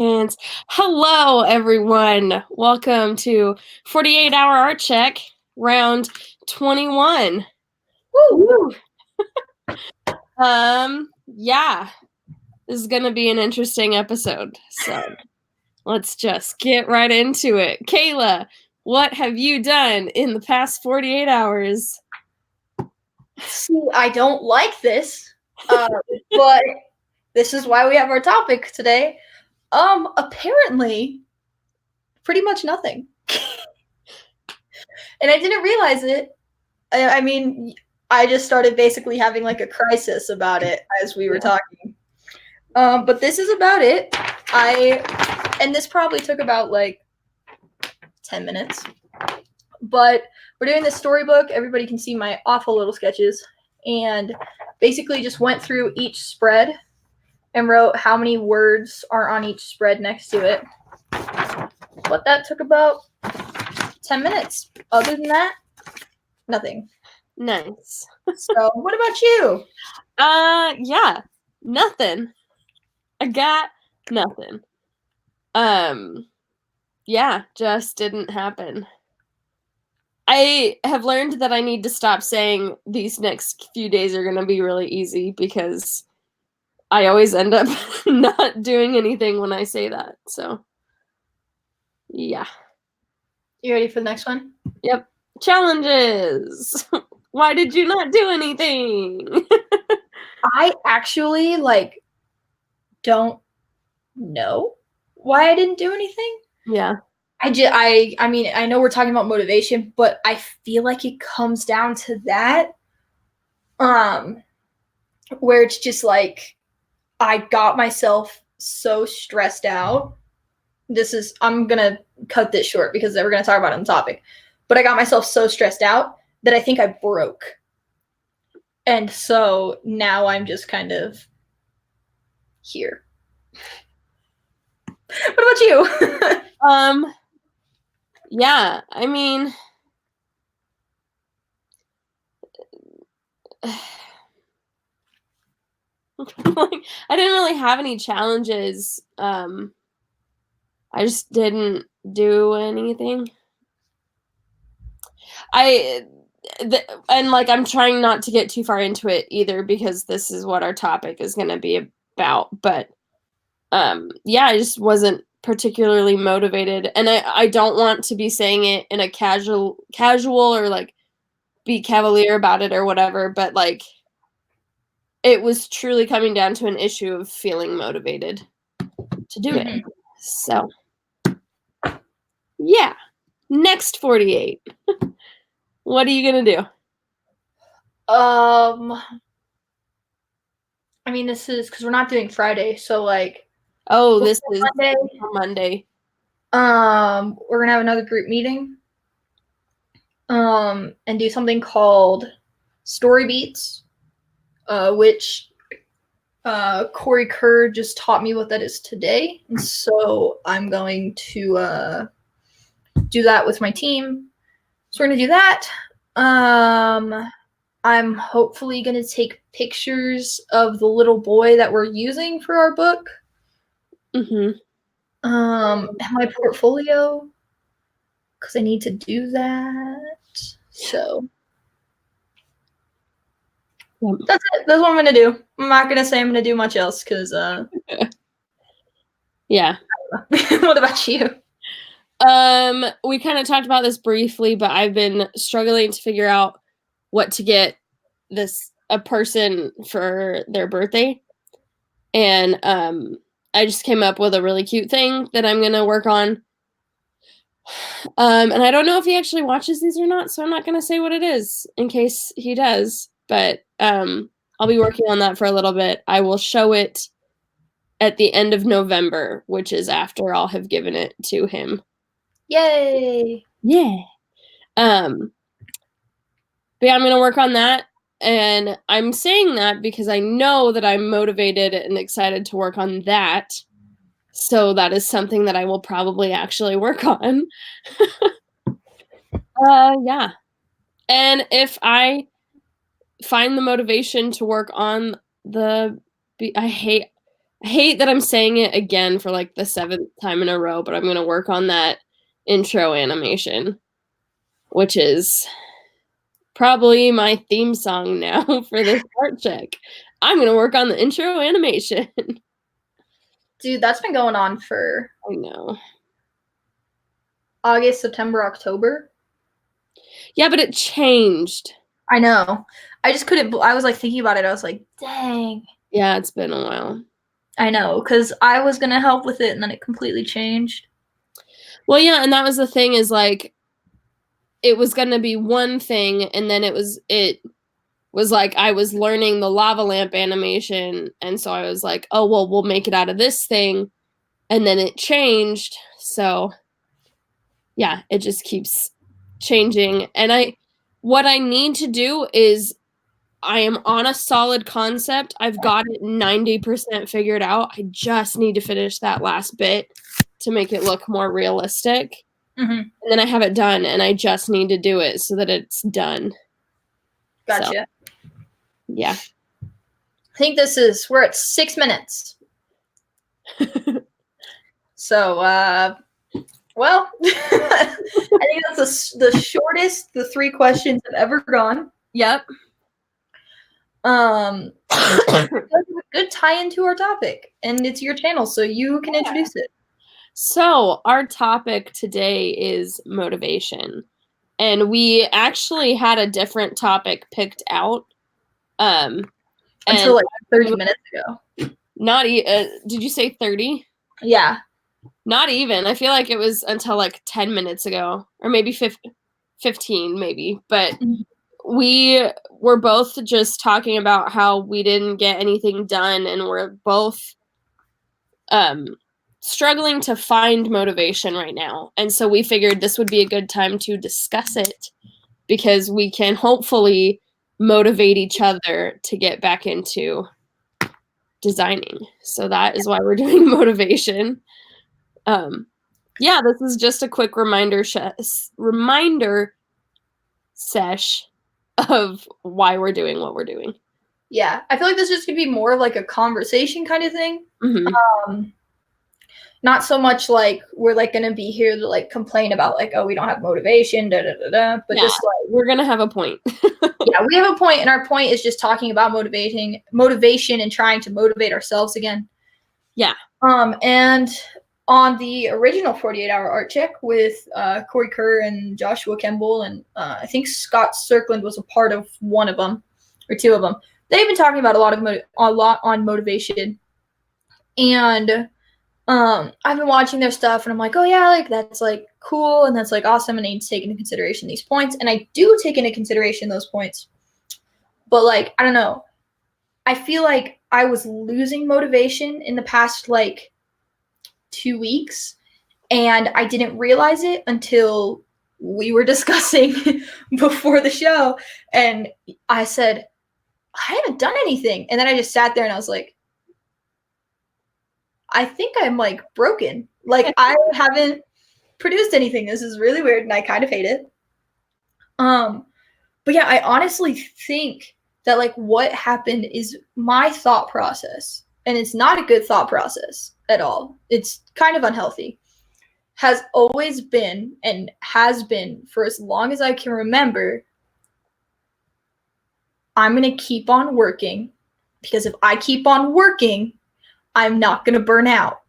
And hello, everyone. Welcome to 48-hour art check, round 21. Woo! Yeah, this is going to be an interesting episode. So let's just get right into it. Kayla, what have you done in the past 48 hours? See, I don't like this, but this is why we have our topic today. Apparently, pretty much nothing. And I didn't realize it. I mean, I just started basically having like a crisis about it as we were talking. But this is about it. And this probably took about like 10 minutes. But we're doing this storybook. Everybody can see my awful little sketches. And basically just went through each spread and wrote how many words are on each spread next to it. But that took about 10 minutes. Other than that, nothing. Nice. So, what about you? Yeah, nothing. I got nothing. Yeah, just didn't happen. I have learned that I need to stop saying these next few days are going to be really easy because I always end up not doing anything when I say that. So, yeah. You ready for the next one? Yep. Challenges. Why did you not do anything? I actually don't know why I didn't do anything. Yeah. I mean, I know we're talking about motivation, but I feel like it comes down to that. Where it's just like I got myself so stressed out. I'm gonna cut this short because we're gonna talk about it on the topic. But I got myself so stressed out that I think I broke. And so now I'm just kind of here. What about you? Yeah, I mean, like, I didn't really have any challenges. I just didn't do anything. And like I'm trying not to get too far into it either because this is what our topic is going to be about. But yeah, I just wasn't particularly motivated, and I don't want to be saying it in a casual or like be cavalier about it or whatever. But like, it was truly coming down to an issue of feeling motivated to do it. So yeah, next 48. What are you gonna do? I mean, this is because we're not doing Friday, so like. Oh, this is Monday. We're gonna have another group meeting. And do something called Story Beats, which Corey Kerr just taught me what that is today, and so I'm going to do that with my team. So we're gonna do that. I'm hopefully gonna take pictures of the little boy that we're using for our book. Mm-hmm. My portfolio, because I need to do that. So that's it. That's what I'm gonna do. I'm not gonna say I'm gonna do much else because yeah. What about you? We kind of talked about this briefly, but I've been struggling to figure out what to get a person for their birthday. And I just came up with a really cute thing that I'm gonna work on. And I don't know if he actually watches these or not, so I'm not gonna say what it is in case he does. But I'll be working on that for a little bit. I will show it at the end of November, which is after I'll have given it to him. Yay! Yeah. But yeah, I'm gonna work on that. And I'm saying that because I know that I'm motivated and excited to work on that. So that is something that I will probably actually work on. Yeah. And if I find the motivation to work on I hate I hate that I'm saying it again for like the 7th time in a row, but I'm gonna work on that intro animation, which is probably my theme song now for this art check. I'm gonna work on the intro animation. Dude, that's been going on for I know. August, September, October. Yeah, but it changed. I know. I just couldn't. I was like thinking about it. I was like, dang. Yeah, it's been a while. I know, because I was gonna help with it, and then it completely changed. Well, yeah, and that was the thing is like it was gonna be one thing, and then it was like I was learning the lava lamp animation, and so I was like, oh well, we'll make it out of this thing, and then it changed. So yeah, it just keeps changing. And what I need to do is I am on a solid concept. I've got it 90% figured out. I just need to finish that last bit to make it look more realistic. Mm-hmm. And then I have it done, and I just need to do it so that it's done. Gotcha. So, yeah. I think we're at 6 minutes. So, well, I think that's the shortest the 3 questions have ever gone. Yep. Good tie into our topic, and it's your channel, so you can introduce it. So our topic today is motivation, and we actually had a different topic picked out. Until like 30 minutes ago. Not did you say 30? Yeah. Not even. I feel like it was until like 10 minutes ago, or maybe 15 maybe. But we were both just talking about how we didn't get anything done, and we're both struggling to find motivation right now. And so we figured this would be a good time to discuss it, because we can hopefully motivate each other to get back into designing. So that is why we're doing motivation. Yeah, this is just a quick reminder sesh of why we're doing what we're doing. Yeah, I feel like this is just gonna be more of like a conversation kind of thing. Mm-hmm. Not so much like we're like gonna be here to like complain about like, oh, we don't have motivation, but yeah, just like we're gonna have a point. Yeah, we have a point, and our point is just talking about motivation and trying to motivate ourselves again. Yeah. And on the original 48-hour art check with Corey Kerr and Joshua Kemble, and I think Scott Cirkland was a part of one of them or two of them. They've been talking about a lot on motivation, and I've been watching their stuff, and I'm like, oh yeah, like that's like cool, and that's like awesome, and I need to take into consideration these points, and I do take into consideration those points, but like I don't know, I feel like I was losing motivation in the past like 2 weeks, and I didn't realize it until we were discussing before the show, and I said, I haven't done anything, and then I just sat there and I was like, I think I'm like broken. Like I haven't produced anything. This is really weird, and I kind of hate it. But yeah, I honestly think that like what happened is my thought process, and it's not a good thought process at all. It's kind of unhealthy. Has always been and has been for as long as I can remember. I'm going to keep on working, because if I keep on working, I'm not going to burn out.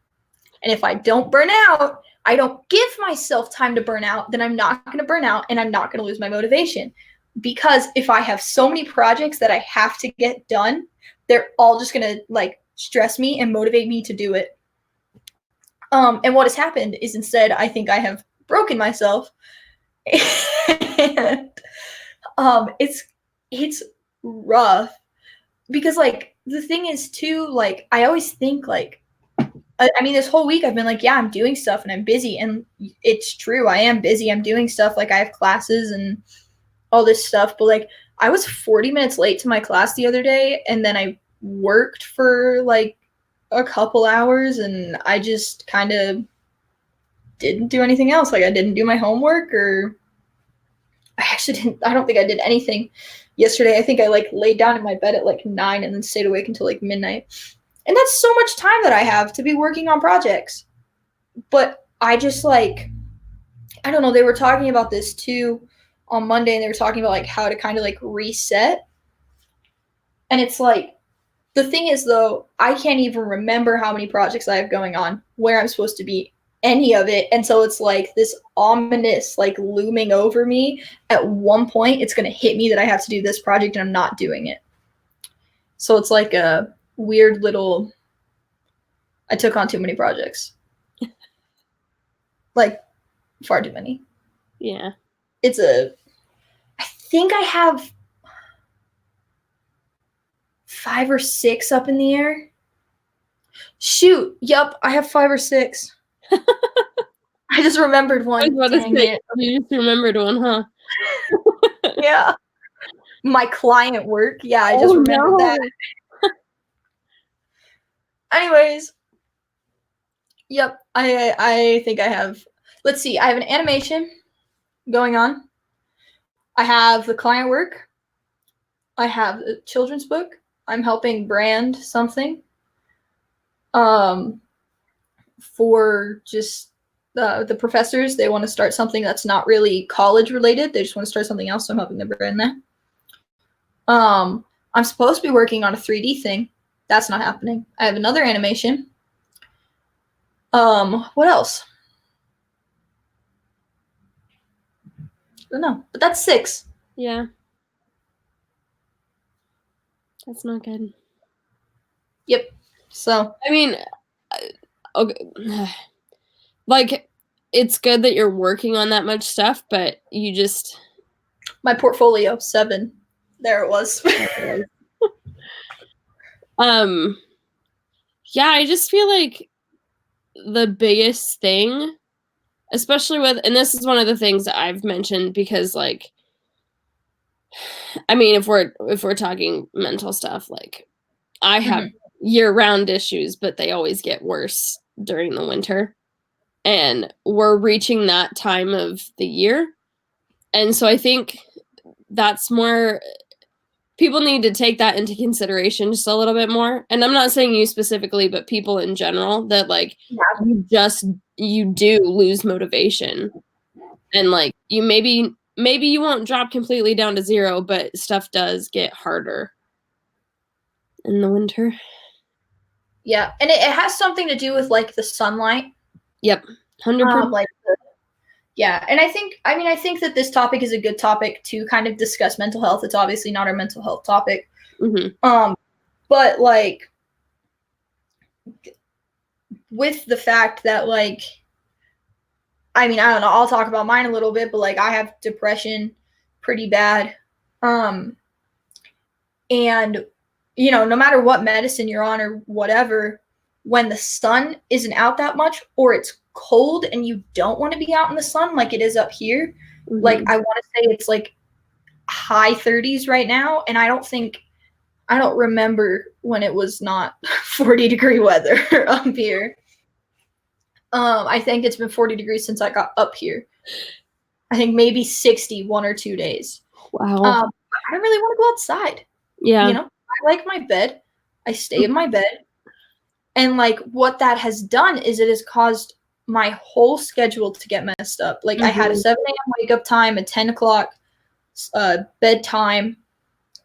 And if I don't burn out, I don't give myself time to burn out, then I'm not going to burn out, and I'm not going to lose my motivation. Because if I have so many projects that I have to get done, they're all just going to like stress me and motivate me to do it. And what has happened is instead, I think I have broken myself. And it's rough, because like the thing is too, like I always think like, I mean, this whole week I've been like, yeah, I'm doing stuff and I'm busy, and it's true, I am busy, I'm doing stuff, like I have classes and all this stuff, but like I was 40 minutes late to my class the other day, and then I worked for like a couple hours, and I just kind of didn't do anything else. Like I didn't do my homework, or I don't think I did anything yesterday. I think I like laid down in my bed at like 9 and then stayed awake until like midnight. And that's so much time that I have to be working on projects. But I just like, I don't know, they were talking about this too on Monday, and they were talking about like how to kind of like reset. And it's like, the thing is though, I can't even remember how many projects I have going on, where I'm supposed to be, any of it. And so it's like this ominous like looming over me. At one point it's going to hit me that I have to do this project and I'm not doing it. So it's like a weird little, I took on too many projects. Like far too many. Yeah. I think I have 5 or 6 up in the air. Shoot. Yup, I have 5 or 6. I just remembered one. Dang it. You just remembered one, huh? Yeah. My client work. Yeah, I just remembered that. Anyways. Yep. I think I have, let's see, I have an animation going on. I have the client work. I have a children's book. I'm helping brand something. For just the professors, they want to start something that's not really college related. They just want to start something else, so I'm helping them brand that. I'm supposed to be working on a 3D thing. That's not happening. I have another animation. What else? I don't know, but that's 6. Yeah. That's not good. Yep. So I mean, okay. Like, it's good that you're working on that much stuff, but you just, my portfolio 7. There it was. Yeah, I just feel like the biggest thing, especially with, and this is one of the things that I've mentioned, because like, I mean, if we're talking mental stuff, like I have year-round issues, but they always get worse during the winter. And we're reaching that time of the year. And so I think that's more, people need to take that into consideration just a little bit more. And I'm not saying you specifically, but people in general, that like you do lose motivation. And like you maybe you won't drop completely down to 0, but stuff does get harder in the winter. Yeah, and it has something to do with like the sunlight. Yep, 100%. Yeah, and I think that this topic is a good topic to kind of discuss mental health. It's obviously not our mental health topic. But like with the fact that like, I mean, I don't know, I'll talk about mine a little bit, but like I have depression pretty bad. And you know, no matter what medicine you're on or whatever, when the sun isn't out that much or it's cold and you don't want to be out in the sun like it is up here, like I want to say it's like high 30s right now, and I don't remember when it was not 40-degree weather up here. I think it's been 40 degrees since I got up here. I think maybe 60 1 or 2 days. Wow. I don't really want to go outside. Yeah. You know, I like my bed. I stay in my bed. And like what that has done is it has caused my whole schedule to get messed up. Like I had a 7 a.m. wake up time, a 10 o'clock bedtime.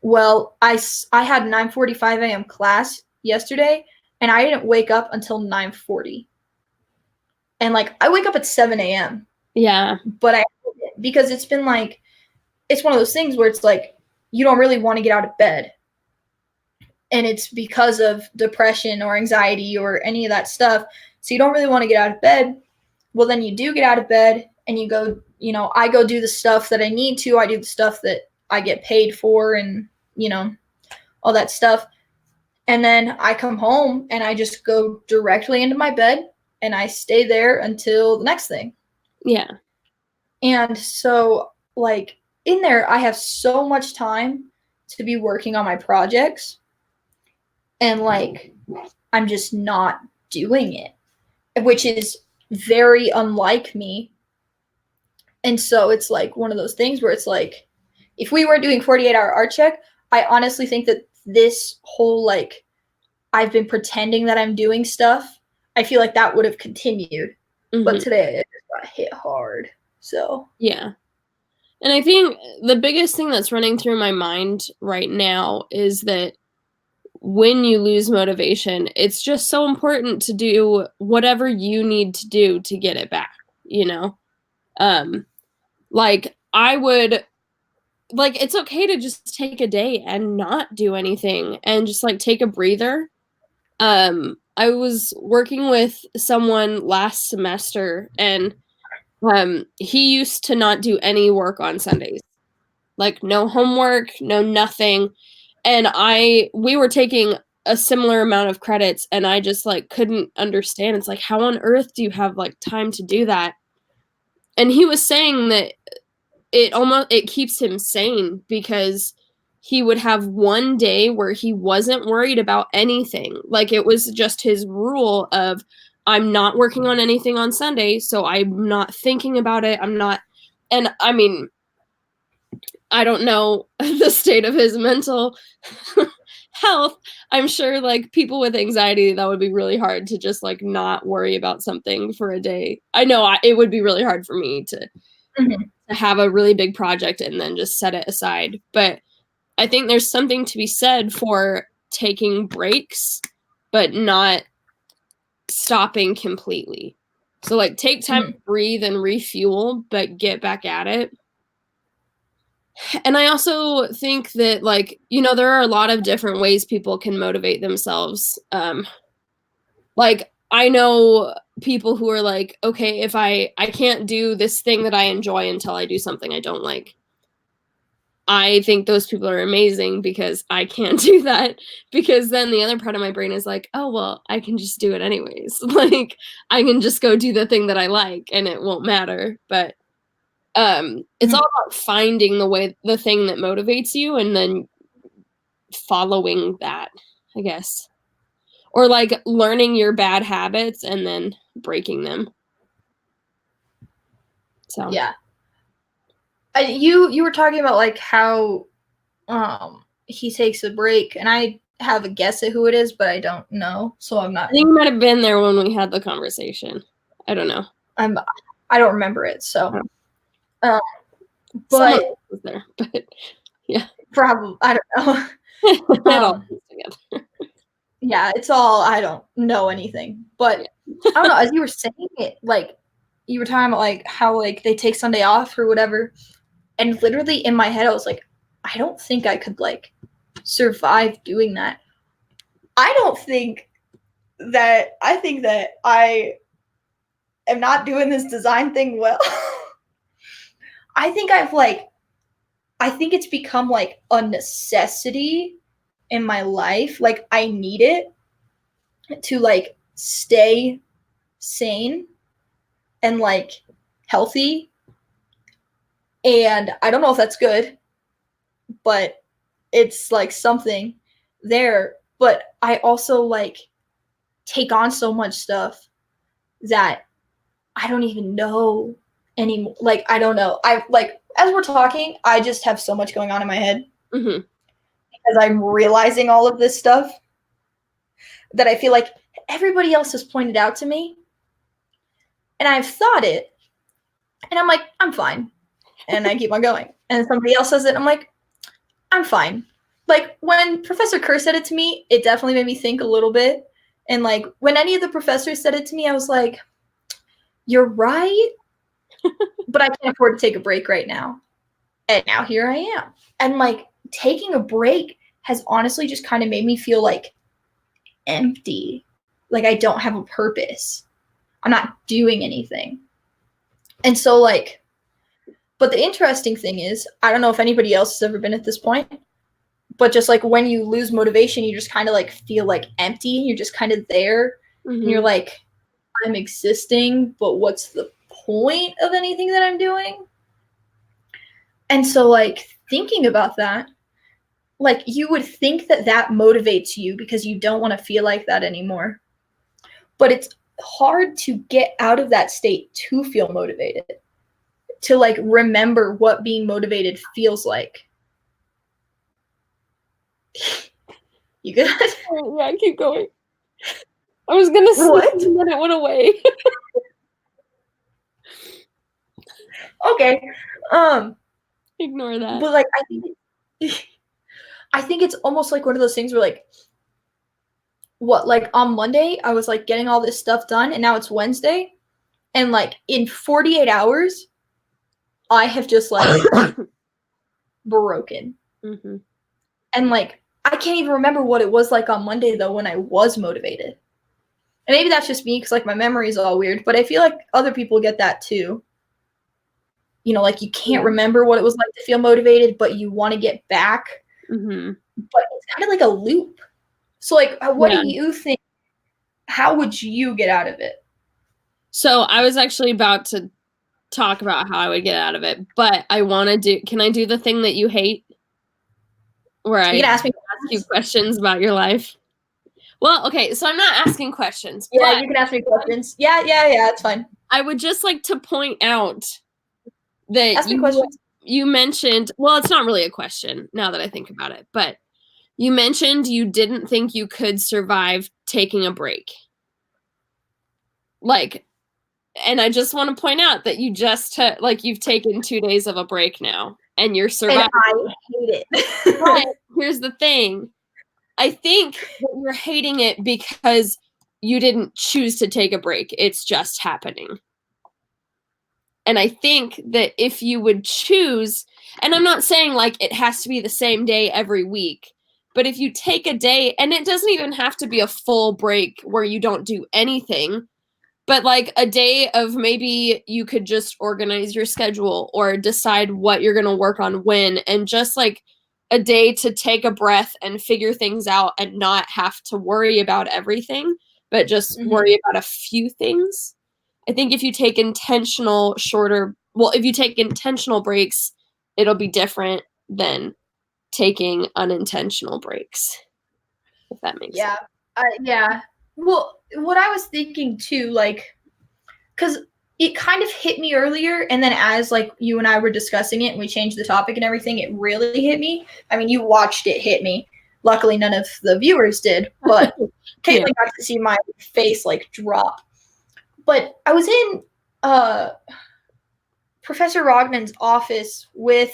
Well, I had 9:45 a.m. class yesterday, and I didn't wake up until 9:40. And like I wake up at 7 a.m. Yeah. But because it's been like, it's one of those things where it's like you don't really want to get out of bed. And it's because of depression or anxiety or any of that stuff. So you don't really want to get out of bed. Well, then you do get out of bed and you go, you know, I go do the stuff that I need to. I do the stuff that I get paid for and, you know, all that stuff. And then I come home and I just go directly into my bed and I stay there until the next thing. Yeah. And so, like, in there, I have so much time to be working on my projects. And, like, I'm just not doing it, which is very unlike me. And so it's, like, one of those things where it's, like, if we were doing 48-hour art check, I honestly think that this whole, like, I've been pretending that I'm doing stuff, I feel like that would have continued. But today it just got hit hard. So yeah. And I think the biggest thing that's running through my mind right now is that when you lose motivation, it's just so important to do whatever you need to do to get it back, you know? Like I would like it's okay to just take a day and not do anything and just like take a breather. I was working with someone last semester and he used to not do any work on Sundays. Like no homework, no nothing. And we were taking a similar amount of credits and I just like couldn't understand. It's like how on earth do you have like time to do that? And he was saying that it keeps him sane because he would have one day where he wasn't worried about anything. Like it was just his rule of I'm not working on anything on Sunday, so I'm not thinking about it. I'm not and I mean I don't know the state of his mental health. I'm sure like people with anxiety that would be really hard to just like not worry about something for a day. I know it would be really hard for me to have a really big project and then just set it aside. But I think there's something to be said for taking breaks, but not stopping completely. So like take time to breathe and refuel, but get back at it. And I also think that like, you know, there are a lot of different ways people can motivate themselves. Like I know people who are like, okay, if I can't do this thing that I enjoy until I do something I don't like. I think those people are amazing because I can't do that because then the other part of my brain is like, oh, well, I can just do it anyways. Like I can just go do the thing that I like and it won't matter. But it's all about finding the thing that motivates you and then following that, I guess. Or like learning your bad habits and then breaking them. So yeah. You were talking about like how he takes a break, and I have a guess at who it is, but I don't know, so I'm not. I think you might have been there when we had the conversation. I don't know. I don't remember it, so. But someone was there, but yeah, probably I don't know. It all comes together. Yeah, it's all I don't know anything, but I don't know. As you were saying it, like you were talking about like how like they take Sunday off or whatever, and literally in my head I was like, I don't think I could like survive doing that. I think that I am not doing this design thing well. I think it's become like a necessity in my life. Like I need it to like stay sane and like healthy. And I don't know if that's good, but it's like something there. But I also like take on so much stuff that I don't even know anymore. Like, I don't know. I like, as we're talking, I just have so much going on in my head because I'm realizing all of this stuff that I feel like everybody else has pointed out to me. And I've thought it. And I'm like, I'm fine. And I keep on going. And somebody else says it. I'm like, I'm fine. Like when Professor Kerr said it to me, it definitely made me think a little bit. And like when any of the professors said it to me, I was like, you're right. But I can't afford to take a break right now. And now here I am. And like taking a break has honestly just kind of made me feel like empty. Like I don't have a purpose. I'm not doing anything. And so like, but the interesting thing is, I don't know if anybody else has ever been at this point, but just like when you lose motivation, you just kind of like feel like empty. You're just kind of there. And you're like, I'm existing, but what's the point of anything that I'm doing? And so like thinking about that, like you would think that that motivates you because you don't want to feel like that anymore. But it's hard to get out of that state to feel motivated, to like remember what being motivated feels like. You good? Oh, yeah, keep going. I was gonna say What? and then it went away. Okay. Ignore that. But like I think it's almost like one of those things where like like on Monday I was like getting all this stuff done and now it's Wednesday and like in 48 hours I have just like broken. Mm-hmm. And like I can't even remember what it was like on Monday though when I was motivated. And maybe that's just me because like my memory is all weird, but I feel like other people get that too. You know, like you can't remember what it was like to feel motivated, but you want to get back. Mm-hmm. But it's kind of like a loop. So like what do you think? How would you get out of it? So I was actually about to talk about how I would get out of it, but I want to can I do the thing that you hate? Where I You can ask me you questions about your life? Well, okay, so I'm not asking questions. Yeah, but you can ask me questions. Yeah, it's fine. I would just like to point out that Ask me questions. you mentioned, well, it's not really a question now that I think about it, but you mentioned you didn't think you could survive taking a break. Like, and I just want to point out that you just like you've taken 2 days of a break now and you're surviving. And I hate it. But here's the thing. I think that you're hating it because you didn't choose to take a break. It's just happening. And I think that if you would choose, and I'm not saying like it has to be the same day every week, but if you take a day, and it doesn't even have to be a full break where you don't do anything, but like a day of maybe you could just organize your schedule or decide what you're going to work on when, and just like a day to take a breath and figure things out and not have to worry about everything, but just worry about a few things. I think if you take intentional if you take intentional breaks, it'll be different than taking unintentional breaks. If that makes sense. Yeah. Well, what I was thinking too, like, because it kind of hit me earlier, and then as like you and I were discussing it and we changed the topic and everything, it really hit me. I mean, you watched it hit me. Luckily, none of the viewers did, but Caitlin got to see my face like drop. But I was in Professor Rognan's office with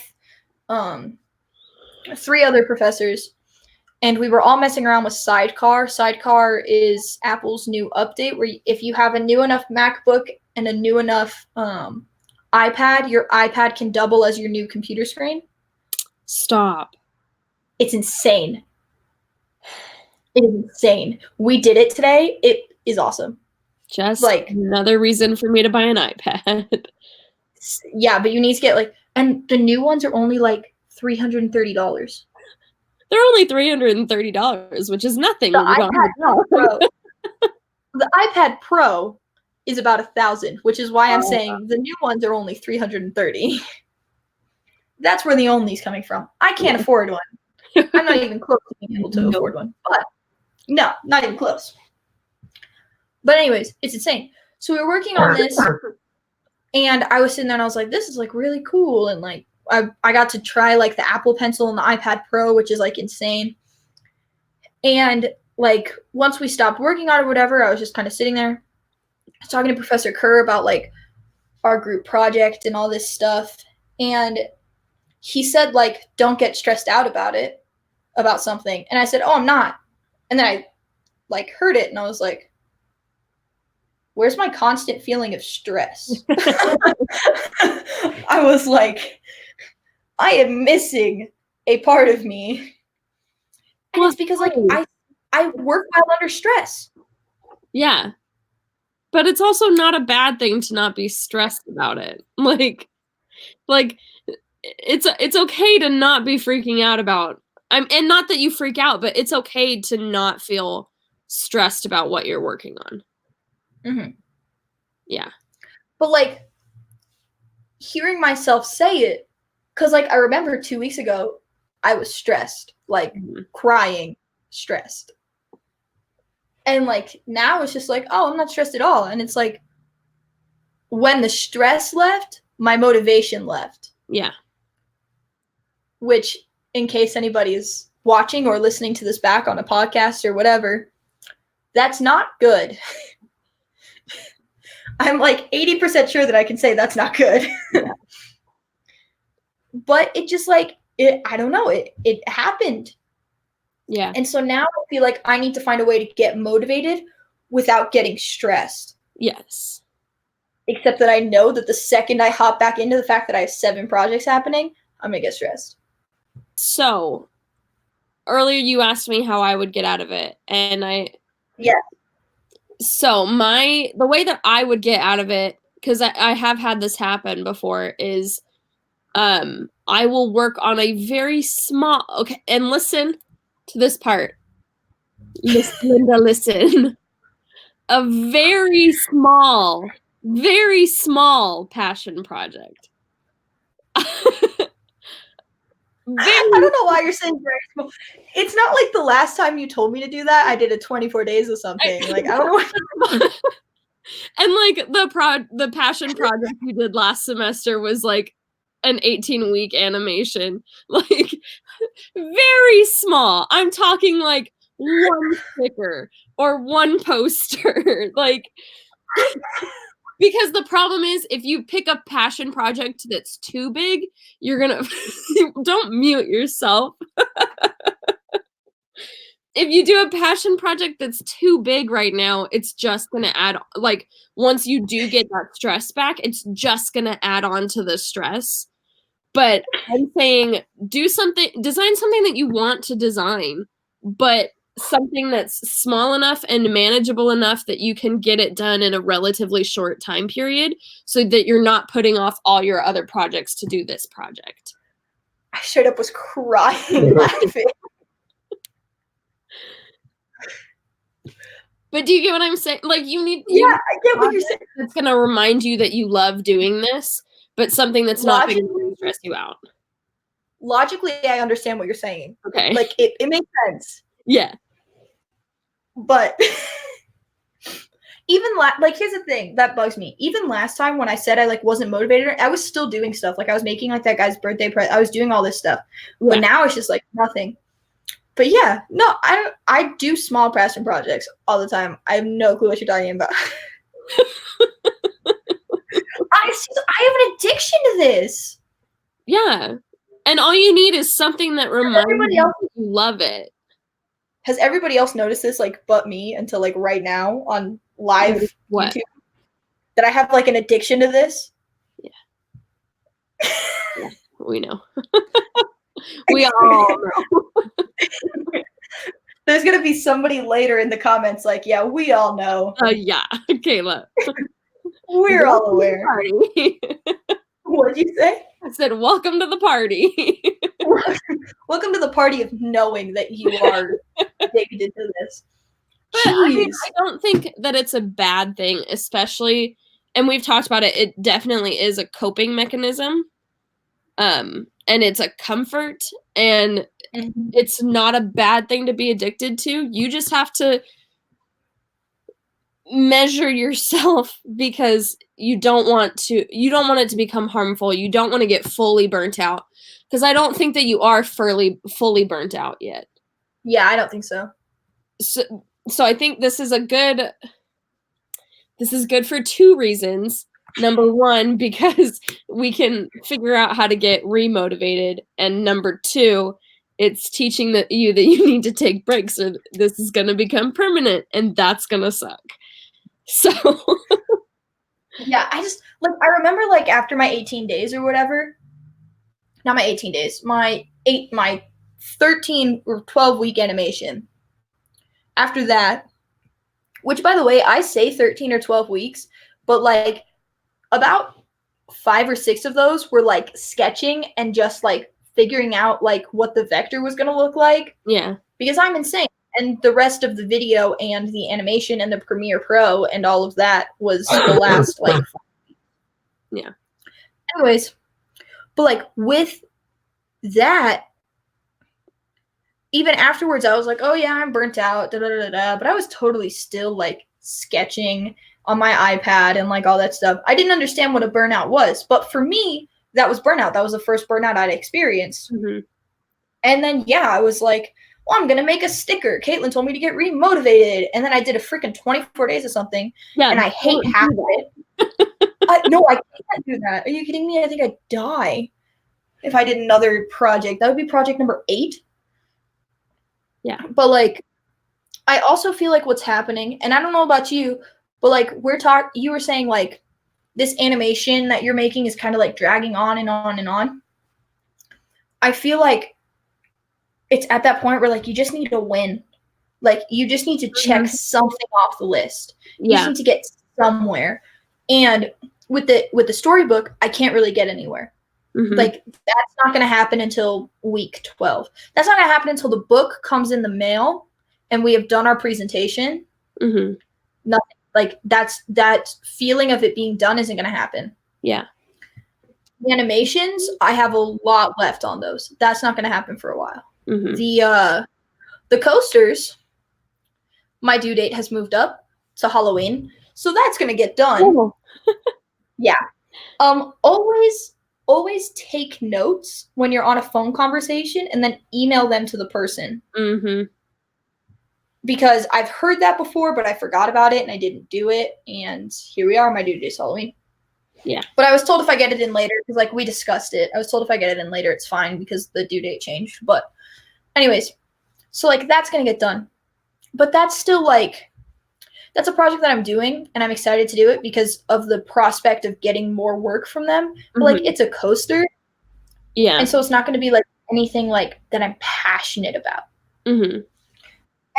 3 other professors, and we were all messing around with Sidecar. Sidecar is Apple's new update where if you have a new enough MacBook and a new enough iPad, your iPad can double as your new computer screen. Stop. It's insane. It is insane. We did it today. It is awesome. Just like another reason for me to buy an iPad. Yeah, but you need to get like, and the new ones are only like $330. They're only $330, which is nothing. The iPad Pro is about $1,000, which is why I'm saying the new ones are only $330. That's where the only's coming from. I can't afford one. I'm not even close to being able to afford one. But no, not even close. But anyways, it's insane. So we were working on this, and I was sitting there and I was like, this is like really cool. And like I got to try like the Apple Pencil and the iPad Pro, which is like insane. And like once we stopped working on it or whatever, I was just kind of sitting there talking to Professor Kerr about like our group project and all this stuff. And he said like, don't get stressed out about something. And I said, oh, I'm not. And then I like heard it and I was like, where's my constant feeling of stress? I was like, I am missing a part of me. And it's because like I work while under stress. Yeah. But it's also not a bad thing to not be stressed about it. Like it's okay to not be freaking out about and not that you freak out, but it's okay to not feel stressed about what you're working on. Mm-hmm. Yeah. But like hearing myself say it, because like I remember 2 weeks ago, I was stressed, like crying, stressed. And like now it's just like, oh, I'm not stressed at all. And it's like when the stress left, my motivation left. Yeah. Which, in case anybody is watching or listening to this back on a podcast or whatever, that's not good. I'm like 80% sure that I can say that's not good. Yeah. But it just like, I don't know, it happened. Yeah. And so now I feel like I need to find a way to get motivated without getting stressed. Yes. Except that I know that the second I hop back into the fact that I have 7 projects happening, I'm going to get stressed. So, earlier you asked me how I would get out of it, and Yeah. So the way that I would get out of it, because I have had this happen before, is I will work on a very small, okay, and listen to this part. Linda, listen. A very small passion project. I don't know why you're saying very small. It's not like the last time you told me to do that, I did a 24 days or something. Like, I don't know what. And like the passion project we did last semester was like an 18-week animation. Like, very small. I'm talking like 1 sticker or 1 poster. Like, because the problem is, if you pick a passion project that's too big, you're gonna don't mute yourself. If you do a passion project that's too big right now, it's just gonna add, like, once you do get that stress back, it's just gonna add on to the stress. But I'm saying design something that you want to design, but something that's small enough and manageable enough that you can get it done in a relatively short time period, so that you're not putting off all your other projects to do this project. I straight up was crying laughing. But do you get what I'm saying? Like, you need I get what you're saying. It's gonna remind you that you love doing this, but something that's not going to stress you out. Logically, I understand what you're saying. Okay. Like, it makes sense. Yeah. But even like, here's the thing that bugs me. Even last time when I said I like wasn't motivated, I was still doing stuff. Like, I was making like that guy's birthday present. I was doing all this stuff. Yeah. But now it's just like nothing. But yeah, no, I do small passion projects all the time. I have no clue what you're talking about. I have an addiction to this. Yeah. And all you need is something that reminds you that you love it. Has everybody else noticed this, like, but me, until like right now on live YouTube? That I have like an addiction to this? Yeah. Yeah, we know. We all know. There's gonna be somebody later in the comments like, yeah, we all know. Yeah, Kayla. We're all aware. What'd you say? I said, welcome to the party. Welcome to the party of knowing that you are addicted to this. But I mean, I don't think that it's a bad thing, especially, and we've talked about it, it definitely is a coping mechanism. And it's a comfort, and it's not a bad thing to be addicted to. You just have to measure yourself, because you don't want it to become harmful. You don't want to get fully burnt out, because I don't think that you are fully burnt out yet. Yeah, I don't think so. So I think this is good for 2 reasons. Number 1, because we can figure out how to get remotivated, and number 2, it's teaching you that you need to take breaks, or this is going to become permanent, and that's going to suck. So yeah, I remember like after my 18 days or whatever, not my 18 days, my 13 or 12 week animation. After that, which by the way, I say 13 or 12 weeks, but like about 5 or 6 of those were like sketching and just like figuring out like what the vector was going to look like. Yeah. Because I'm insane. And the rest of the video and the animation and the Premiere Pro and all of that was the last like. Yeah. Anyways, but like with that, even afterwards, I was like, oh yeah, I'm burnt out, da da da da. But I was totally still like sketching on my iPad and like all that stuff. I didn't understand what a burnout was, but for me, that was burnout. That was the first burnout I'd experienced. Mm-hmm. And then, yeah, I was like, well, I'm going to make a sticker. Caitlin told me to get remotivated. And then I did a freaking 24 days of something. Yeah, and I hate half of it. No, I can't do that. Are you kidding me? I think I'd die if I did another project. That would be project number 8. Yeah. But like, I also feel like what's happening, and I don't know about you, but like you were saying like this animation that you're making is kind of like dragging on and on and on. I feel like it's at that point where like you just need to win. Like you just need to check something off the list. You just need to get somewhere. And with the storybook, I can't really get anywhere. Like that's not going to happen until week 12. That's not going to happen until the book comes in the mail and we have done our presentation. Nothing. Like that feeling of it being done isn't going to happen. Yeah. The animations, I have a lot left on those. That's not going to happen for a while. The coasters, my due date has moved up to Halloween, so that's going to get done. Yeah. Always take notes when you're on a phone conversation and then email them to the person. Because I've heard that before, but I forgot about it and I didn't do it. And here we are. My due date is Halloween. Yeah. But I was told if I get it in later, because like we discussed it, I was told if I get it in later, it's fine because the due date changed. But anyways, so like that's going to get done. But that's still like, that's a project that I'm doing and I'm excited to do it because of the prospect of getting more work from them. But like it's a coaster. Yeah. And so it's not going to be like anything like that I'm passionate about.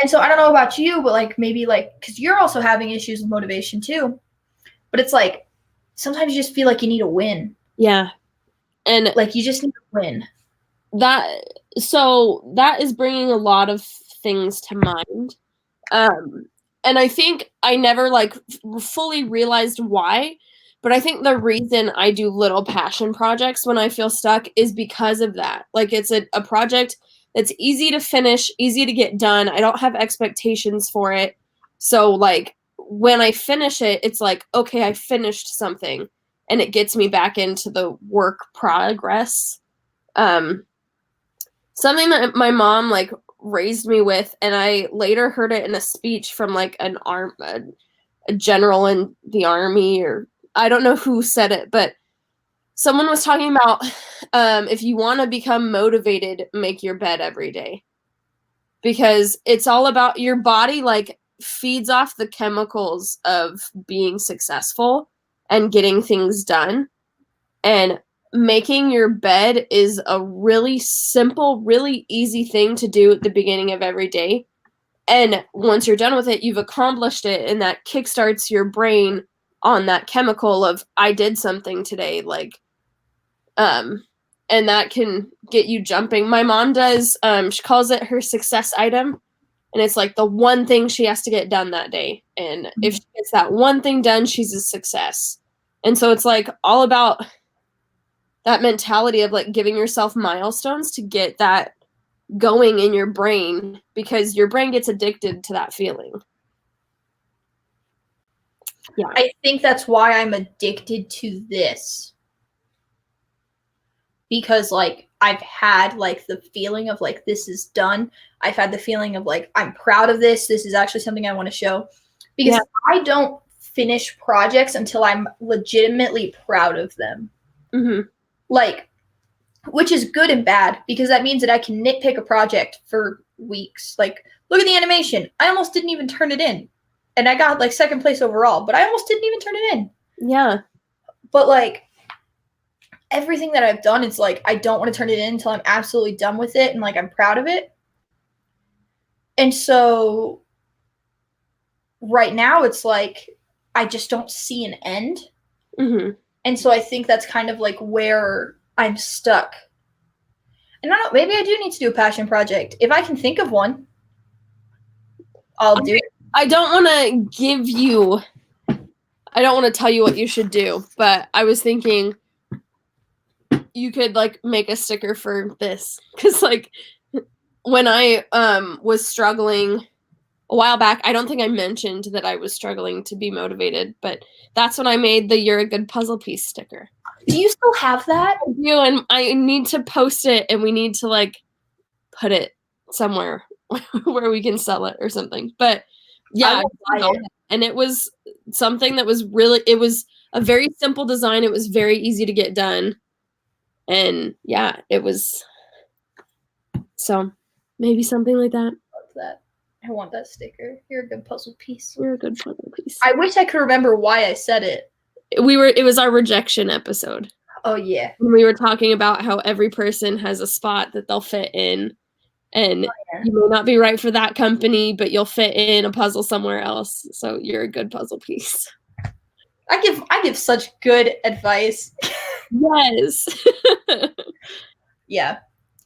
And so I don't know about you, but like maybe like, because you're also having issues with motivation too. But it's like, sometimes you just feel like you need a win. Yeah. And like you just need to win. So that is bringing a lot of things to mind. And I think I never like fully realized why, but I think the reason I do little passion projects when I feel stuck is because of that. Like it's a project that's easy to finish, easy to get done. I don't have expectations for it. So like when I finish it, it's like, okay, I finished something and it gets me back into the work progress. Something that my mom like raised me with, and I later heard it in a speech from like a general in the army, or I don't know who said it, but someone was talking about if you want to become motivated, make your bed every day, because it's all about your body like feeds off the chemicals of being successful and getting things done. And making your bed is a really simple, really easy thing to do at the beginning of every day. And once you're done with it, you've accomplished it, and that kickstarts your brain on that chemical of I did something today, like and that can get you jumping. My mom does she calls it her success item, and it's like the one thing she has to get done that day. And if she gets that one thing done, she's a success. And so it's like all about that mentality of like giving yourself milestones to get that going in your brain, because your brain gets addicted to that feeling. Yeah. I think that's why I'm addicted to this. Because like I've had like the feeling of like this is done. I've had the feeling of like I'm proud of this. This is actually something I want to show. Because I don't finish projects until I'm legitimately proud of them. Like, which is good and bad, because that means that I can nitpick a project for weeks. Like, look at the animation. I almost didn't even turn it in. And I got like second place overall, but I almost didn't even turn it in. Yeah. But like everything that I've done, it's like I don't want to turn it in until I'm absolutely done with it and like I'm proud of it. And so right now it's like I just don't see an end. And so I think that's kind of like where I'm stuck. And I don't know, maybe I do need to do a passion project. If I can think of one, I'll do it. I don't want to tell you what you should do, but I was thinking you could like make a sticker for this, because like when I was struggling a while back, I don't think I mentioned that I was struggling to be motivated, but that's when I made the "You're a Good Puzzle Piece" sticker. Do you still have that? I do, and I need to post it, and we need to like put it somewhere where we can sell it or something. But yeah, I will buy it. and it was something that was really, it was a very simple design. It was very easy to get done. And yeah, it was, so maybe something like that. Love that. I want that sticker. You're a good puzzle piece. You're a good puzzle piece. I wish I could remember why I said it. It was our rejection episode. Oh yeah. We were talking about how every person has a spot that they'll fit in, and you may not be right for that company, but you'll fit in a puzzle somewhere else. So you're a good puzzle piece. I give such good advice. Yes. Yeah.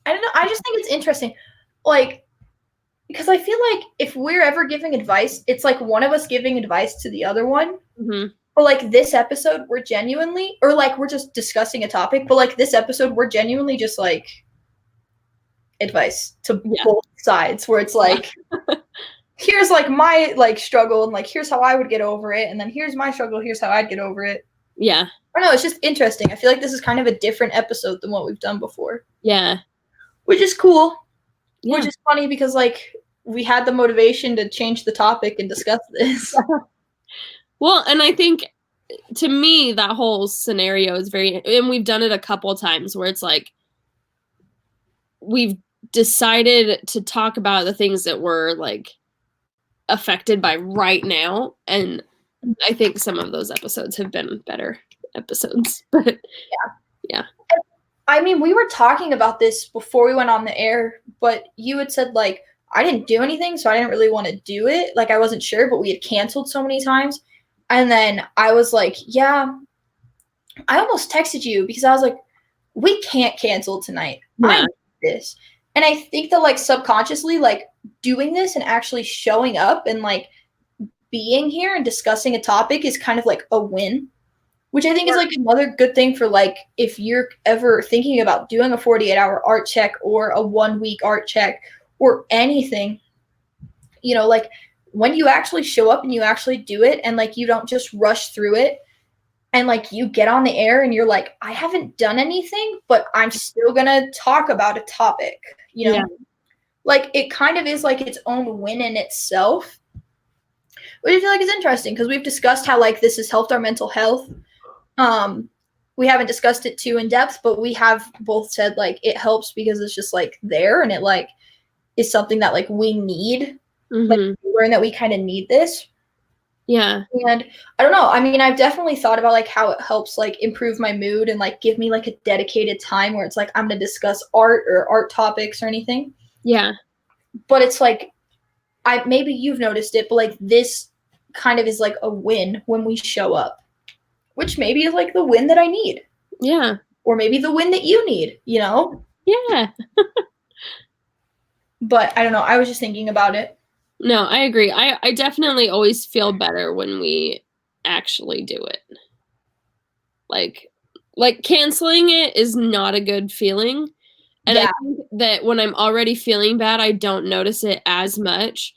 I don't know. I just think it's interesting. Like, because I feel like if we're ever giving advice, it's like one of us giving advice to the other one. Mm-hmm. But like this episode, we're genuinely, or like we're just discussing a topic, but like this episode, we're genuinely just like advice to both sides, where it's like, here's like my like struggle, and like here's how I would get over it, and then here's my struggle, here's how I'd get over it. Yeah. I don't know, it's just interesting. I feel like this is kind of a different episode than what we've done before. Yeah. Which is cool. Yeah. Which is funny because like we had the motivation to change the topic and discuss this. Well, and I think to me that whole scenario is very, and we've done it a couple times where it's like we've decided to talk about the things that we're like affected by right now, and I think some of those episodes have been better episodes. But yeah. I mean, we were talking about this before we went on the air, but you had said like I didn't do anything, so I didn't really want to do it. Like I wasn't sure, but we had canceled so many times. And then I was like, yeah, I almost texted you because I was like, we can't cancel tonight. Yeah. I need this. And I think that like subconsciously, like doing this and actually showing up and like being here and discussing a topic is kind of like a win, which I think is like another good thing for like if you're ever thinking about doing a 48-hour art check or a 1-week art check or anything, you know, like when you actually show up and you actually do it and like you don't just rush through it and like you get on the air and you're like, I haven't done anything, but I'm still gonna talk about a topic, you know? Yeah. Like it kind of is like its own win in itself, which I feel like is interesting because we've discussed how like this has helped our mental health. We haven't discussed it too in depth, but we have both said like it helps because it's just like there and it like is something that like we need. Mm-hmm. Like learn that we kind of need this. Yeah. And I don't know. I mean, I've definitely thought about like how it helps like improve my mood and like give me like a dedicated time where it's like I'm gonna discuss art or art topics or anything. Yeah. But it's like maybe you've noticed it, but like this kind of is like a win when we show up, which maybe is like the win that I need. Yeah. Or maybe the win that you need, you know? Yeah. But I don't know. I was just thinking about it. No, I agree. I definitely always feel better when we actually do it. Like canceling it is not a good feeling. And I think that when I'm already feeling bad, I don't notice it as much.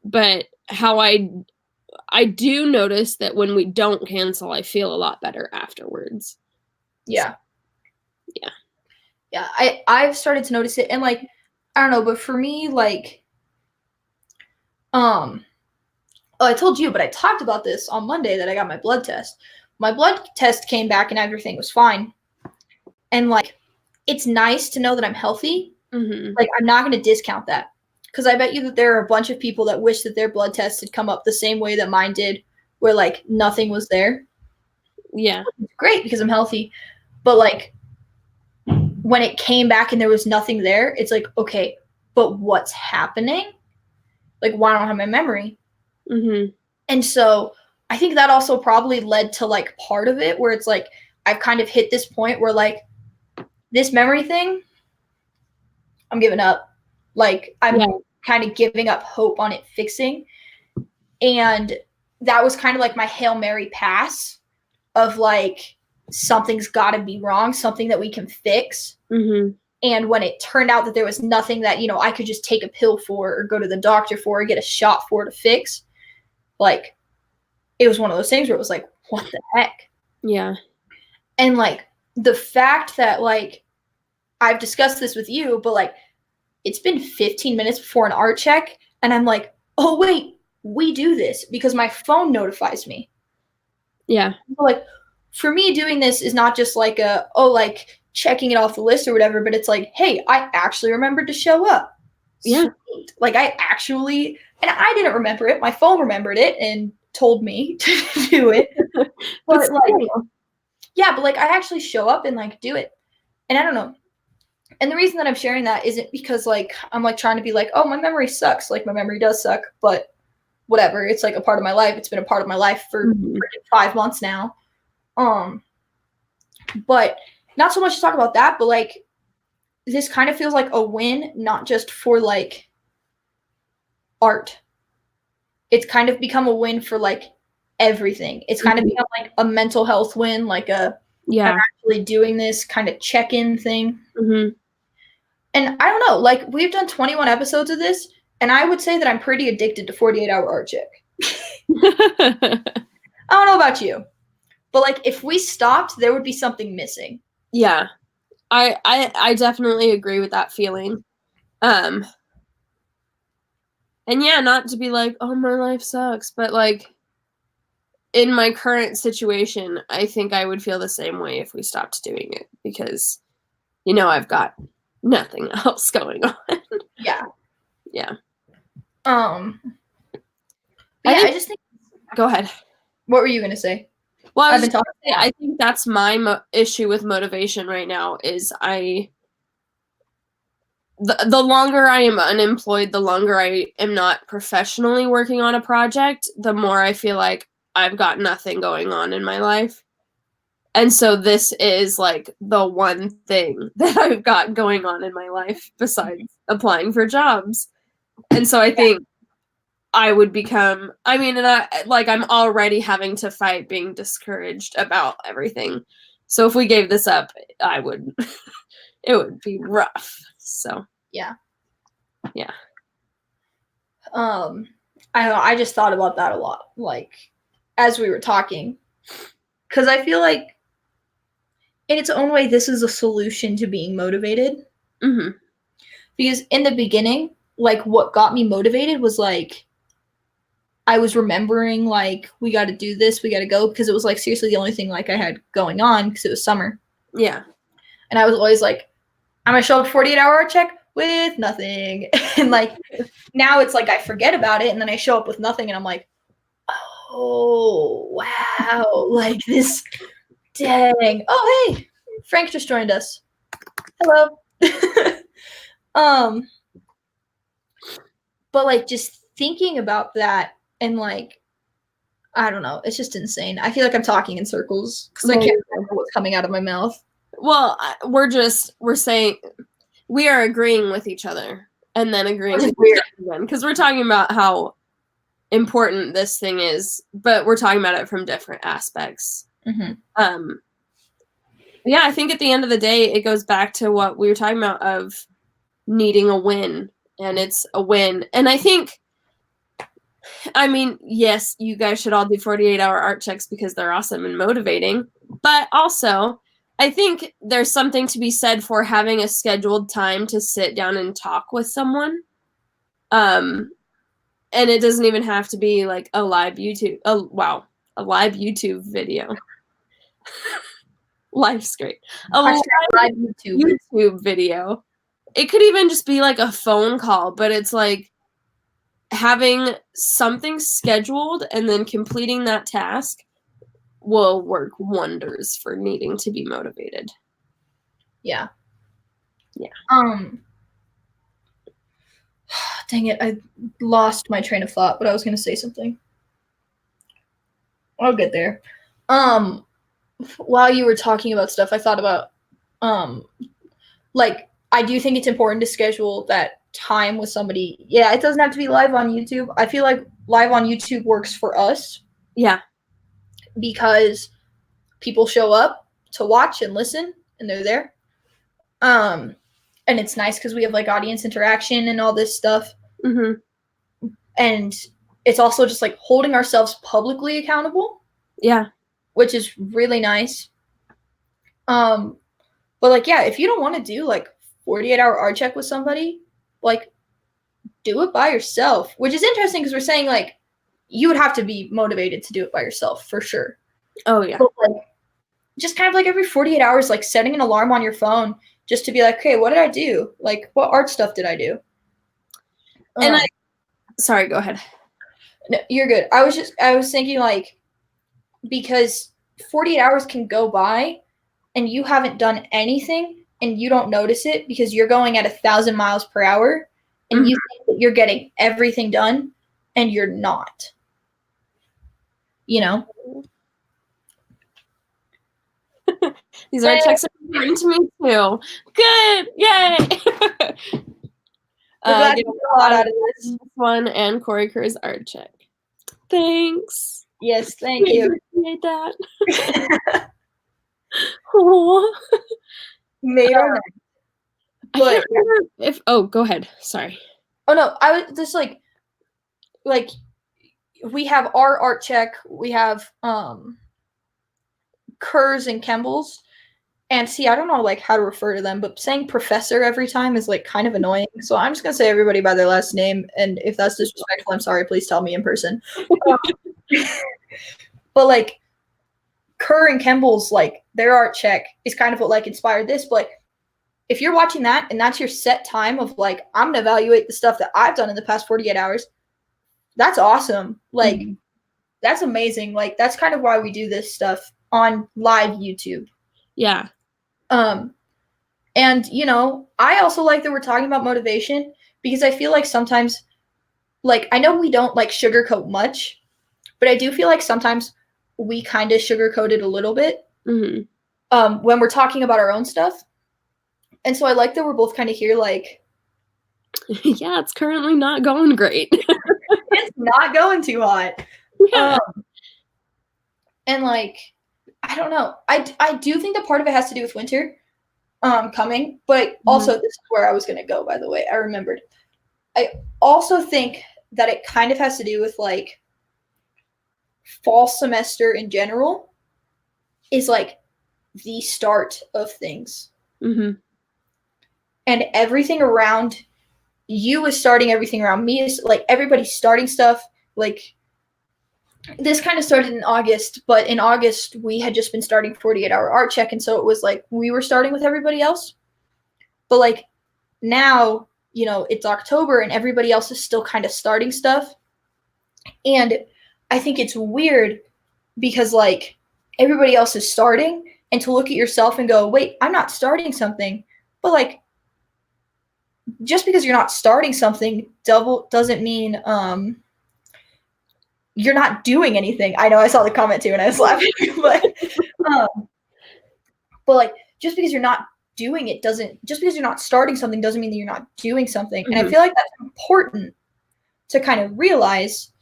But how I do notice that when we don't cancel, I feel a lot better afterwards. Yeah. So, yeah. Yeah. I've started to notice it. And like, I don't know, but for me, like, I told you, but I talked about this on Monday that I got my blood test. My blood test came back and everything was fine. And like, it's nice to know that I'm healthy. Mm-hmm. Like, I'm not going to discount that because I bet you that there are a bunch of people that wish that their blood tests had come up the same way that mine did, where like nothing was there. Yeah. It's great because I'm healthy. But like, when it came back and there was nothing there, it's like, okay, but what's happening? Like, why don't I have my memory? Mm-hmm. And so I think that also probably led to like part of it where it's like I've kind of hit this point where like this memory thing, I'm giving up. Like I'm kind of giving up hope on it fixing. And that was kind of like my Hail Mary pass of like something's got to be wrong, something that we can fix. Mm-hmm. And when it turned out that there was nothing that, you know, I could just take a pill for or go to the doctor for or get a shot for to fix, like, it was one of those things where it was like, what the heck? Yeah. And, like, the fact that, like, I've discussed this with you, but, like, it's been 15 minutes before an art check, and I'm like, oh wait, we do this because my phone notifies me. Yeah. Like, for me, doing this is not just like like checking it off the list or whatever, but it's like, hey, I actually remembered to show up. Yeah. Sweet. Like, I actually, and I didn't remember it. My phone remembered it and told me to do it. But like, yeah, but like, I actually show up and like do it. And I don't know. And the reason that I'm sharing that isn't because like I'm like trying to be like, oh, my memory sucks. Like, my memory does suck, but whatever. It's like a part of my life. It's been a part of my life for Mhm. 5 months now. But not so much to talk about that, but like this kind of feels like a win, not just for like art. It's kind of become a win for like everything. It's kind of become like a mental health win, like I'm actually doing this kind of check-in thing. Mm-hmm. And I don't know, like we've done 21 episodes of this, and I would say that I'm pretty addicted to 48-hour art check. I don't know about you, but like if we stopped, there would be something missing. Yeah. I definitely agree with that feeling. And yeah, not to be like, oh, my life sucks, but like in my current situation, I think I would feel the same way if we stopped doing it because, I've got nothing else going on. Yeah. Yeah. I just think. Go ahead. What were you gonna say? Well, I think that's my issue with motivation right now is the longer I am unemployed, the longer I am not professionally working on a project, the more I feel like I've got nothing going on in my life. And so this is like the one thing that I've got going on in my life besides applying for jobs. And so I think I would become, and I'm already having to fight being discouraged about everything. So if we gave this up, it would be rough. So yeah. I don't know, I just thought about that a lot, like as we were talking, because I feel like in its own way, this is a solution to being motivated. Mm-hmm. Because in the beginning, like what got me motivated was like I was remembering like we got to do this, we got to go, because it was like seriously the only thing like I had going on because it was summer. Yeah. And I was always like, I'm gonna show up 48-hour art check with nothing. And like now it's like I forget about it and then I show up with nothing and I'm like, oh wow, like this, dang. Oh hey, Frank just joined us. Hello. But like just thinking about that and like I don't know, it's just insane. I feel like I'm talking in circles because I can't remember what's coming out of my mouth. Well, we're saying we are agreeing with each other and then agreeing with each other again because we're talking about how important this thing is, but we're talking about it from different aspects. Mm-hmm. Yeah, I think at the end of the day, it goes back to what we were talking about of needing a win, and it's a win. And I think, yes, you guys should all do 48-hour art checks because they're awesome and motivating, but also I think there's something to be said for having a scheduled time to sit down and talk with someone. And it doesn't even have to be like a live YouTube. Oh, wow. A live YouTube video. Life's great. A live YouTube video. It could even just be like a phone call, but it's like having something scheduled and then completing that task will work wonders for needing to be motivated. Yeah. Yeah. Dang it, I lost my train of thought, but I was gonna say something. I'll get there. While you were talking about stuff, I thought about like I do think it's important to schedule that time with somebody. Yeah, it doesn't have to be live on YouTube. I feel like live on YouTube works for us. Yeah. Because people show up to watch and listen and they're there. And it's nice because we have like audience interaction and all this stuff. Mm-hmm. And it's also just like holding ourselves publicly accountable. Yeah. Which is really nice. But like, yeah, if you don't want to do like 48-hour art check with somebody, like, do it by yourself, which is interesting because we're saying, like, you would have to be motivated to do it by yourself for sure. Oh, yeah. But, like, just kind of like every 48 hours, like setting an alarm on your phone just to be like, okay, what did I do? Like, what art stuff did I do? And sorry, go ahead. No, you're good. I was thinking, like, because 48 hours can go by and you haven't done anything and you don't notice it because you're going at 1,000 miles per hour and you think that you're getting everything done and you're not. You know? These art checks are important to me too. Good. Yay. Glad you got a lot out of this one and Corey Kerr's art check. Thanks. Yes, thank you. Appreciate that. Oh. Made our night. I can't remember if go ahead. Sorry. Oh no, I was just like we have our art check, we have Kerr's and Kemble's. And see, I don't know like how to refer to them, but saying professor every time is like kind of annoying. So I'm just gonna say everybody by their last name, and if that's disrespectful, I'm sorry. Please tell me in person. But like Kerr and Kemble's, like their art check is kind of what like inspired this. But like, if you're watching that and that's your set time of like I'm gonna evaluate the stuff that I've done in the past 48 hours, that's awesome. Like that's amazing. Like that's kind of why we do this stuff on live YouTube. Yeah. And you know, I also like that we're talking about motivation because I feel like sometimes, like I know we don't like sugarcoat much, but I do feel like sometimes we kind of sugarcoat it a little bit when we're talking about our own stuff. And so I like that we're both kind of here like, yeah, it's currently not going great. It's not going too hot. Yeah. And like, I don't know. I do think that part of it has to do with winter coming, but also this is where I was going to go, by the way. I remembered. I also think that it kind of has to do with like fall semester in general is like the start of things. And everything around you is starting, everything around me is like everybody's starting stuff. Like this kind of started in August, but in August we had just been starting 48-hour art check, and so it was like we were starting with everybody else. But like now, you know, it's October and everybody else is still kind of starting stuff. And I think it's weird because like everybody else is starting, and to look at yourself and go, wait, I'm not starting something. But like just because you're not starting something doesn't mean you're not doing anything. I know I saw the comment too and I was laughing, but like just because you're not doing it just because you're not starting something doesn't mean that you're not doing something. And I feel like that's important to kind of realize.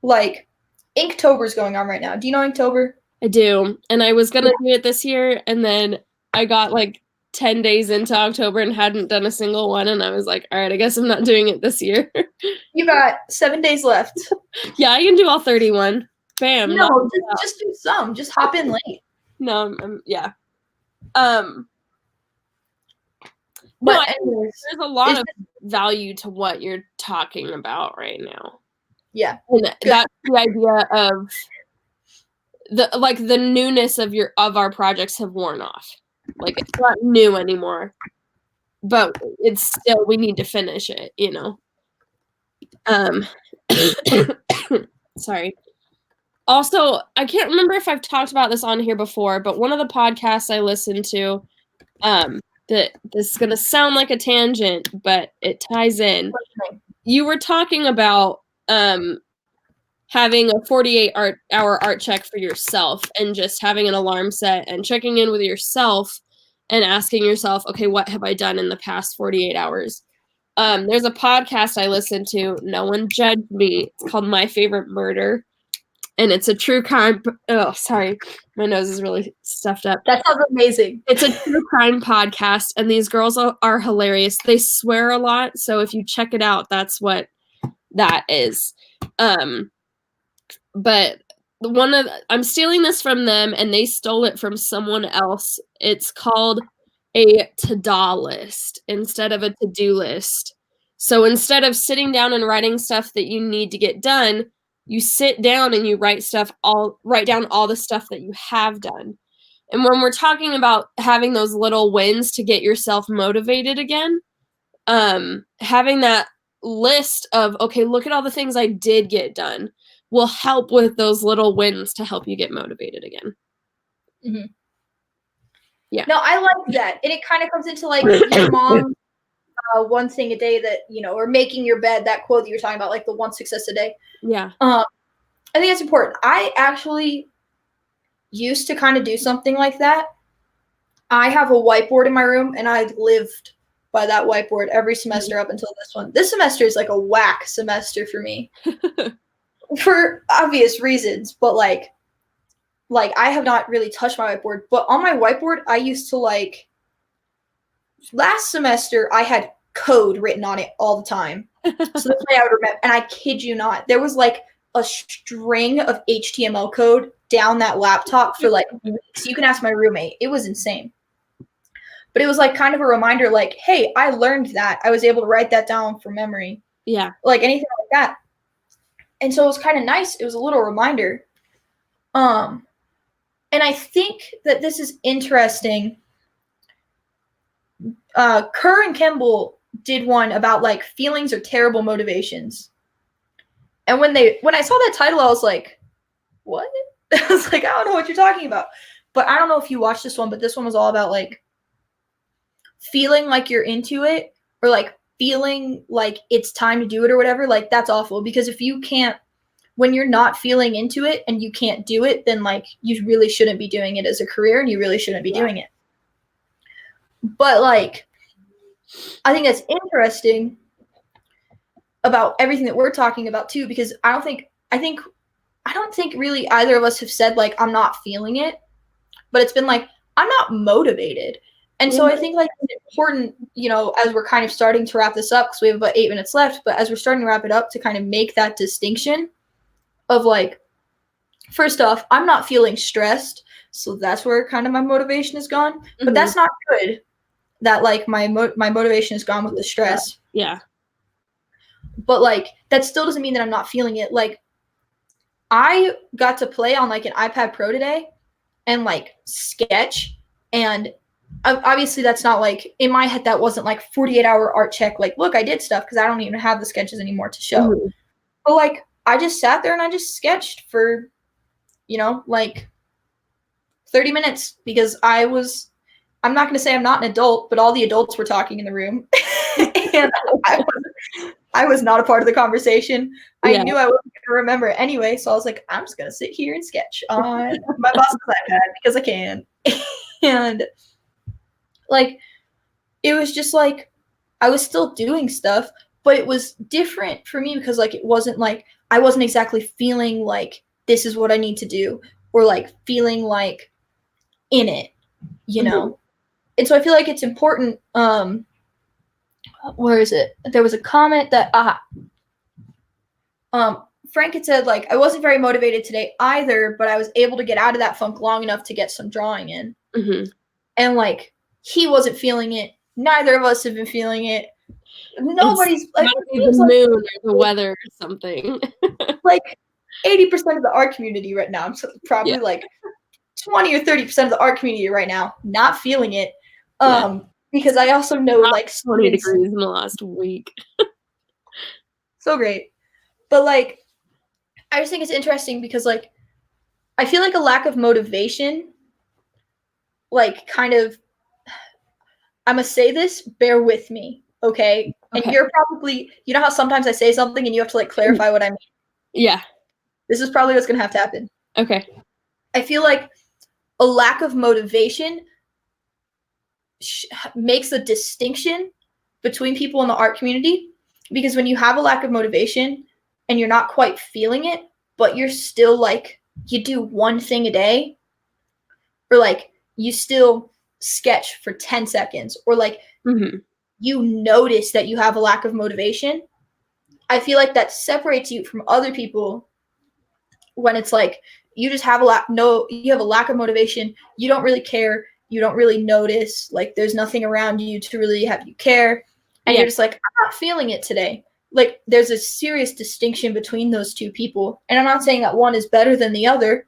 Like Inktober is going on right now. Do you know Inktober? I do. And I was going to do it this year, and then I got like 10 days into October and hadn't done a single one, and I was like, all right, I guess I'm not doing it this year. You got 7 days left. Yeah, I can do all 31. Bam. No, just do some. Just hop in late. No, yeah. But anyways, there's a lot of value to what you're talking about right now. Yeah. And that's the idea of the newness of our projects have worn off. Like it's not new anymore, but it's still, we need to finish it, you know? Sorry. Also, I can't remember if I've talked about this on here before, but one of the podcasts I listened to, that this is going to sound like a tangent, but it ties in. You were talking about having a 48-hour art check for yourself and just having an alarm set and checking in with yourself and asking yourself, okay, what have I done in the past 48 hours? There's a podcast I listen to. No one judged me. It's called My Favorite Murder. And it's a true crime. Oh, sorry. My nose is really stuffed up. That sounds amazing. It's a true crime podcast. And these girls are hilarious. They swear a lot. So if you check it out, that's what that is. But I'm stealing this from them, and they stole it from someone else. It's called a to-do list instead of a to-do list. So instead of sitting down and writing stuff that you need to get done, you sit down and you write down all the stuff that you have done. And when we're talking about having those little wins to get yourself motivated again, having that list of, okay, look at all the things I did get done will help with those little wins to help you get motivated again. Mm-hmm. Yeah. No, I like that. And it kind of comes into like your mom, one thing a day that, or making your bed, that quote that you're talking about, like the one success a day. Yeah. I think it's important. I actually used to kind of do something like that. I have a whiteboard in my room, and I lived by that whiteboard every semester up until this one. This semester is like a whack semester for me for obvious reasons, but like I have not really touched my whiteboard. But on my whiteboard, I used to last semester, I had code written on it all the time. So this way I would remember, and I kid you not, there was like a string of HTML code down that laptop for like weeks. You can ask my roommate. It was insane. But it was like kind of a reminder, like, hey, I learned that. I was able to write that down from memory. Yeah. Like anything like that. And so it was kind of nice. It was a little reminder. And I think that this is interesting. Kerr and Kimball did one about like feelings or terrible motivations. And when I saw that title, I was like, what? I was like, I don't know what you're talking about. But I don't know if you watched this one, but this one was all about like feeling like you're into it, or like feeling like it's time to do it or whatever. Like that's awful, because if you can't, when you're not feeling into it and you can't do it, then like you really shouldn't be doing it as a career, and you really shouldn't be doing it. But like, I think that's interesting about everything that we're talking about too, because I don't think really either of us have said like, I'm not feeling it, but it's been like, I'm not motivated. And so I think like it's important, as we're kind of starting to wrap this up, because we have about 8 minutes left, but as we're starting to wrap it up, to kind of make that distinction of like, first off, I'm not feeling stressed. So that's where kind of my motivation is gone. Mm-hmm. But that's not good that like my motivation is gone with the stress. Yeah. But like, that still doesn't mean that I'm not feeling it. Like, I got to play on like an iPad Pro today and like sketch, and obviously that's not like, in my head, that wasn't like 48-hour art check. Like, look, I did stuff, because I don't even have the sketches anymore to show. Mm-hmm. But like, I just sat there and I just sketched for, like 30 minutes, because I'm not going to say I'm not an adult, but all the adults were talking in the room. And I was not a part of the conversation. I knew I wasn't going to remember it anyway. So I was like, I'm just going to sit here and sketch on my boss's iPad because I can. And like, it was just like, I was still doing stuff, but it was different for me, because like, it wasn't like, I wasn't exactly feeling like this is what I need to do, or like feeling like in it, Mm-hmm. And so I feel like it's important. Where is it? There was a comment that Frank had said, like, I wasn't very motivated today either, but I was able to get out of that funk long enough to get some drawing in. Mm-hmm. And like, he wasn't feeling it. Neither of us have been feeling it. Nobody's like the moon or the weather or something. Like 80% of the art community right now, so probably like 20 or 30% of the art community right now not feeling it. Because I also know like 20 degrees in the last week. So great. But like, I just think it's interesting because like, I feel like a lack of motivation, like kind of, I'm going to say this, bear with me. Okay. And you're probably, how sometimes I say something and you have to like clarify what I mean. Yeah. This is probably what's going to have to happen. Okay. I feel like a lack of motivation makes a distinction between people in the art community, because when you have a lack of motivation and you're not quite feeling it, but you're still like, you do one thing a day, or like you still sketch for 10 seconds, or like mm-hmm. you notice that you have a lack of motivation, I feel like that separates you from other people when it's like you just have you have a lack of motivation, you don't really care, you don't really notice, like there's nothing around you to really have you care. and Yeah. you're just like, I'm not feeling it today. Like, there's a serious distinction between those two people. And I'm not saying that one is better than the other.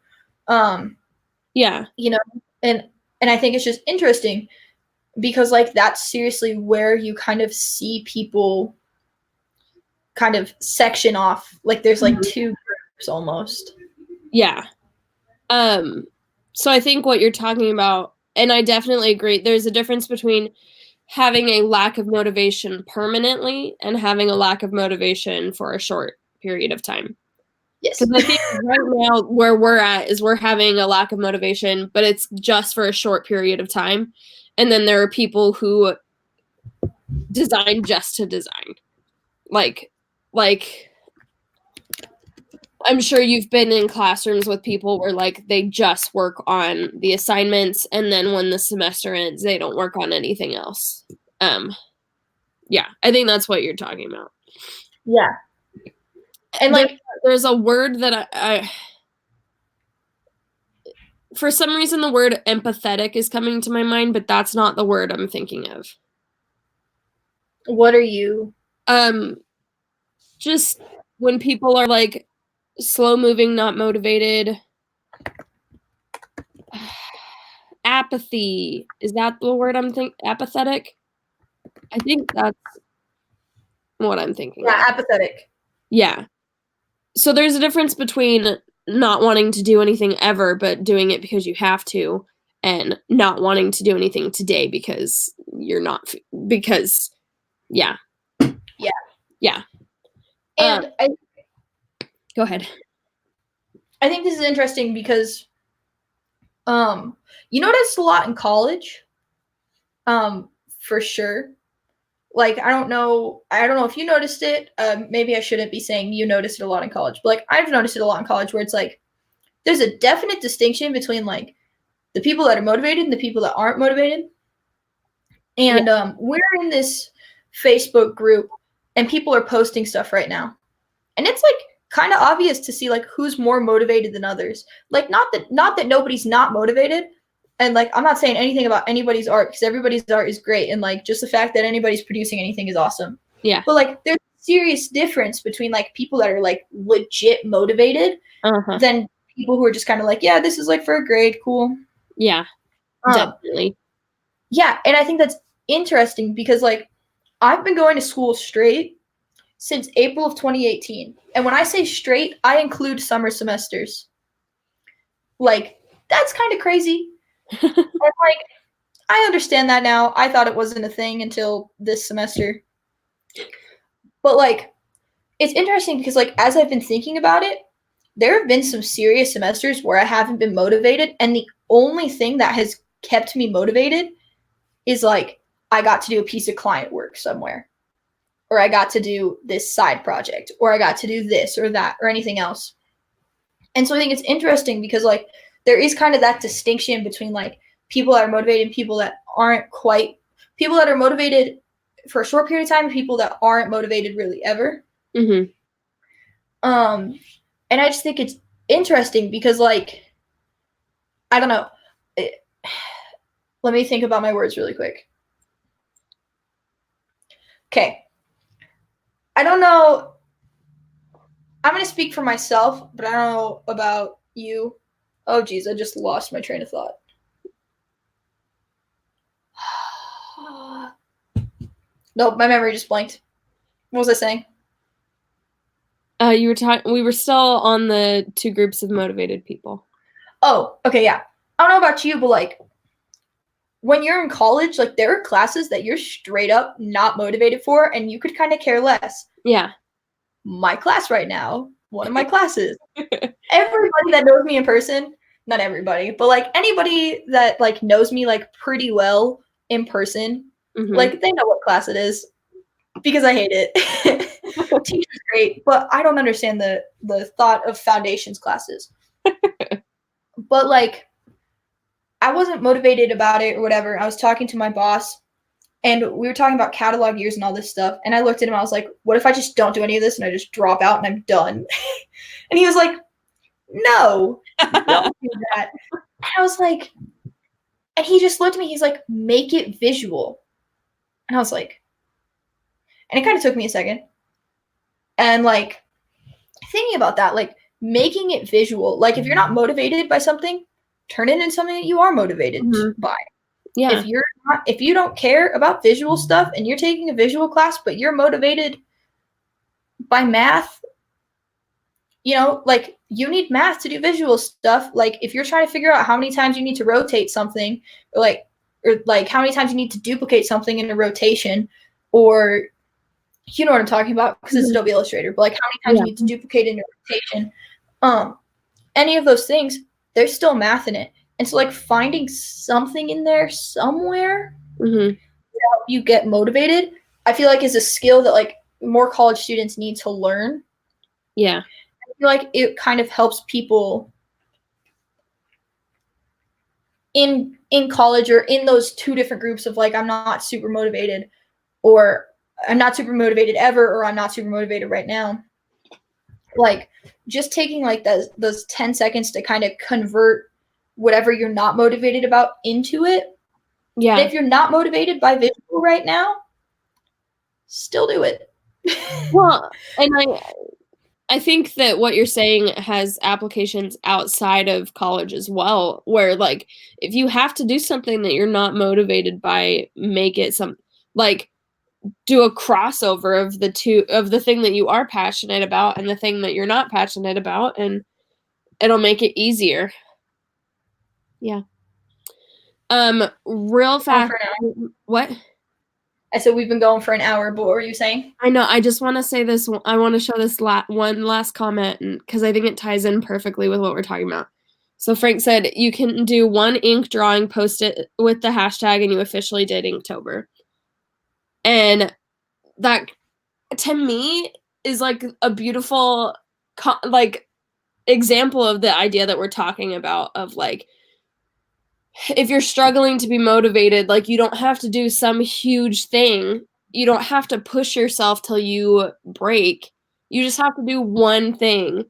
Yeah. You know, and I think it's just interesting because like that's seriously where you kind of see people kind of section off. Like there's like two groups almost. Yeah. So I think what you're talking about, and I definitely agree, there's a difference between having a lack of motivation permanently and having a lack of motivation for a short period of time. Yes. Because I think right now where we're at is we're having a lack of motivation, but it's just for a short period of time. And then there are people who design just to design. Like I'm sure you've been in classrooms with people where like they just work on the assignments and then when the semester ends, they don't work on anything else. Yeah, I think that's what you're talking about. Yeah. And like there's a word that I for some reason the word empathetic is coming to my mind, but that's not the word I'm thinking of. What are you? Just when people are like slow moving, not motivated. Apathy. Is that the word I'm thinking? Apathetic? I think that's what I'm thinking. Yeah, apathetic. Yeah. So there's a difference between not wanting to do anything ever, but doing it because you have to, and not wanting to do anything today because you're not, because, yeah. Yeah. Yeah. And go ahead. I think this is interesting because, you notice a lot in college, for sure. Like, I don't know if you noticed it. Maybe I shouldn't be saying you noticed it a lot in college, but like I've noticed it a lot in college where it's like there's a definite distinction between like the people that are motivated and the people that aren't motivated. And we're in this Facebook group and people are posting stuff right now. And it's like kind of obvious to see like who's more motivated than others. Like not that nobody's not motivated, and like I'm not saying anything about anybody's art because everybody's art is great and like just the fact that anybody's producing anything is awesome. Yeah. But like there's a serious difference between like people that are like legit motivated than people who are just kind of like, yeah, this is like for a grade, cool. Yeah. Definitely. Yeah, and I think that's interesting because like I've been going to school straight since April of 2018. And when I say straight, I include summer semesters. Like that's kind of crazy. And like, I understand that now. I thought it wasn't a thing until this semester. But like, it's interesting because like, as I've been thinking about it, there have been some serious semesters where I haven't been motivated. And the only thing that has kept me motivated is like, I got to do a piece of client work somewhere, or I got to do this side project, or I got to do this or that or anything else. And so I think it's interesting because like, there is kind of that distinction between like people that are motivated and people that aren't quite, people that are motivated for a short period of time and people that aren't motivated really ever. Mm-hmm. And I just think it's interesting because like, I don't know. Let me think about my words really quick. Okay. I don't know. I'm going to speak for myself, but I don't know about you. Oh, geez, I just lost my train of thought. Nope, my memory just blanked. What was I saying? You were talking. We were still on the two groups of motivated people. Oh, okay, yeah. I don't know about you, but like when you're in college, like there are classes that you're straight up not motivated for, and you could kind of care less. Yeah. My class right now, one of my classes. Everybody that knows me in person, not everybody, but like anybody that like knows me like pretty well in person, like they know what class it is because I hate it. Teacher's great, but I don't understand the thought of foundations classes. But like I wasn't motivated about it or whatever. I was talking to my boss and we were talking about catalog years and all this stuff. And I looked at him, I was like, what if I just don't do any of this and I just drop out and I'm done? And he was like, no, don't do that. And I was like, and he just looked at me, he's like, make it visual. And I was like, And it kind of took me a second. And like thinking about that, like making it visual. Like if you're not motivated by something, turn it into something that you are motivated by. Yeah. If you don't care about visual stuff and you're taking a visual class, but you're motivated by math, you know, like you need math to do visual stuff. Like if you're trying to figure out how many times you need to rotate something, or like how many times you need to duplicate something in a rotation, or you know what I'm talking about because it's Adobe Illustrator, but like how many times you need to duplicate in a rotation, any of those things, there's still math in it. And so like finding something in there somewhere to help you get motivated, I feel like is a skill that like more college students need to learn. Yeah. I feel like it kind of helps people in college or in those two different groups of like, I'm not super motivated, or I'm not super motivated ever, or I'm not super motivated right now. Like just taking like those 10 seconds to kind of convert whatever you're not motivated about into it. Yeah. And if you're not motivated by visual right now, still do it. Well, and I think that what you're saying has applications outside of college as well, where like if you have to do something that you're not motivated by, make it some like do a crossover of the two, of the thing that you are passionate about and the thing that you're not passionate about, and it'll make it easier. Yeah. Real fast. What? I said we've been going for an hour, but what were you saying? I know. I just want to say this. I want to show this one last comment because I think it ties in perfectly with what we're talking about. So Frank said you can do one ink drawing, post it with the hashtag, and you officially did Inktober. And that, to me, is like a beautiful like example of the idea that we're talking about of like, if you're struggling to be motivated, like you don't have to do some huge thing. You don't have to push yourself till you break. You just have to do one thing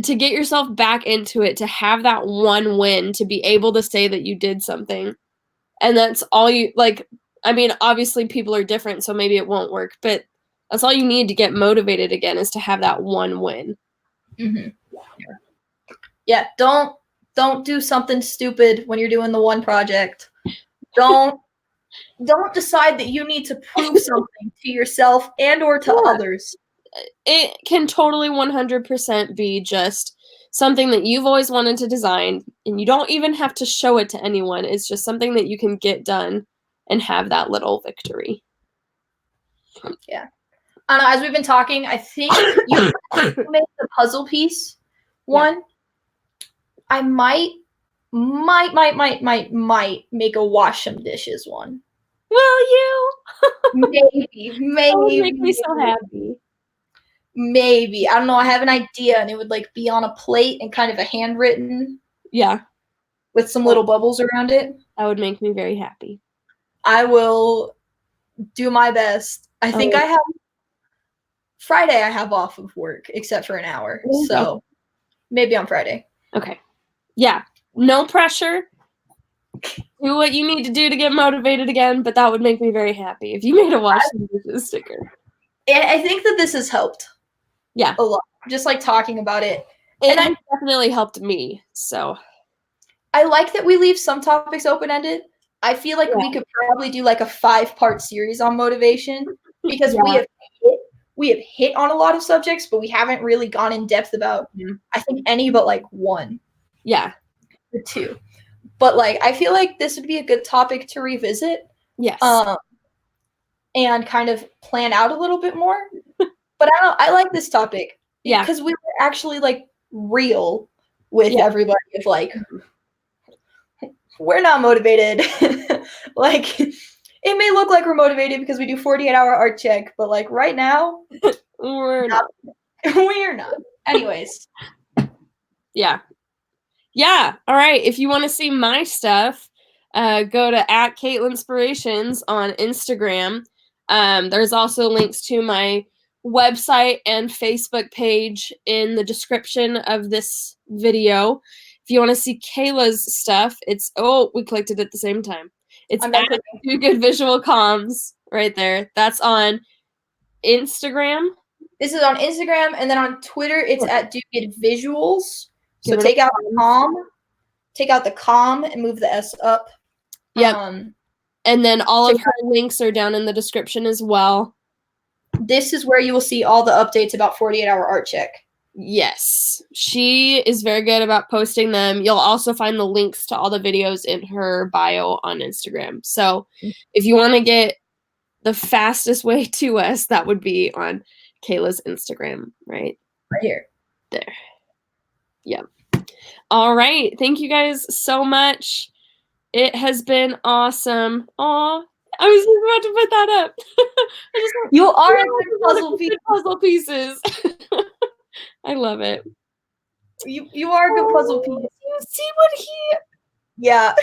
to get yourself back into it, to have that one win, to be able to say that you did something. And that's all you like. I mean, obviously people are different, so maybe it won't work, but that's all you need to get motivated again, is to have that one win. Mm-hmm. Yeah. Don't do something stupid when you're doing the one project. Don't decide that you need to prove something to yourself and or to others. It can totally 100% be just something that you've always wanted to design, and you don't even have to show it to anyone. It's just something that you can get done and have that little victory. Yeah. I don't know, as we've been talking, I think you made the puzzle piece one. Yeah. I might make a wash some dishes one. Will you? Maybe. That would make me so happy. Maybe. I don't know. I have an idea, and it would like be on a plate and kind of a handwritten. Yeah. With some little bubbles around it. That would make me very happy. I will do my best. I think I have Friday I have off of work except for an hour. So maybe on Friday. Okay. Yeah. No pressure. Do what you need to do to get motivated again, but that would make me very happy if you made a wash some dishes sticker. And I think that this has helped. Yeah. A lot. Just like talking about it. It has definitely helped me. So I like that we leave some topics open-ended. I feel like we could probably do like a 5-part series on motivation because we have hit on a lot of subjects, but we haven't really gone in depth about I think any but like one. Yeah. Or two. But like I feel like this would be a good topic to revisit. Yes. And kind of plan out a little bit more. But I don't know, I like this topic. Yeah. Because we were actually like real with everybody of like we're not motivated. Like it may look like we're motivated because we do 48-hour art check, but like right now we're not. We're not. Anyways. Yeah. Yeah. All right. If you want to see my stuff, go to @KateLinspirations on Instagram. There's also links to my website and Facebook page in the description of this video. If you want to see Kayla's stuff, it's we clicked it at the same time. It's @DoGoodVisualComms right there. That's on Instagram. This is on Instagram, and then on Twitter, it's at Do Good Visuals. So Give it a take out the com, and move the S up. Yep. And then all of her links are down in the description as well. This is where you will see all the updates about 48-hour art check. Yes, she is very good about posting them. You'll also find the links to all the videos in her bio on Instagram. So if you want to get the fastest way to us, that would be on Kayla's Instagram, right? Right here. There. Yep. All right. Thank you guys so much. It has been awesome. Aw, I was just about to put that up. You are a good puzzle pieces. I love it. You are a good puzzle piece. You see what he? Yeah.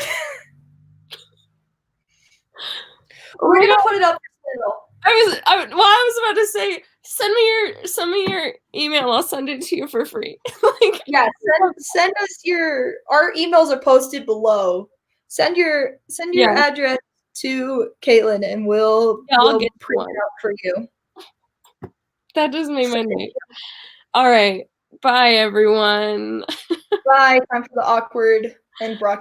We're gonna put it up for sale. I was about to say, send me your email. I'll send it to you for free. Like, yeah, send us our emails are posted below. Send your address to Caitlin, and we'll get print it out for you. That just made my night. All right. Bye, everyone. Bye. Time for the awkward and broadcast.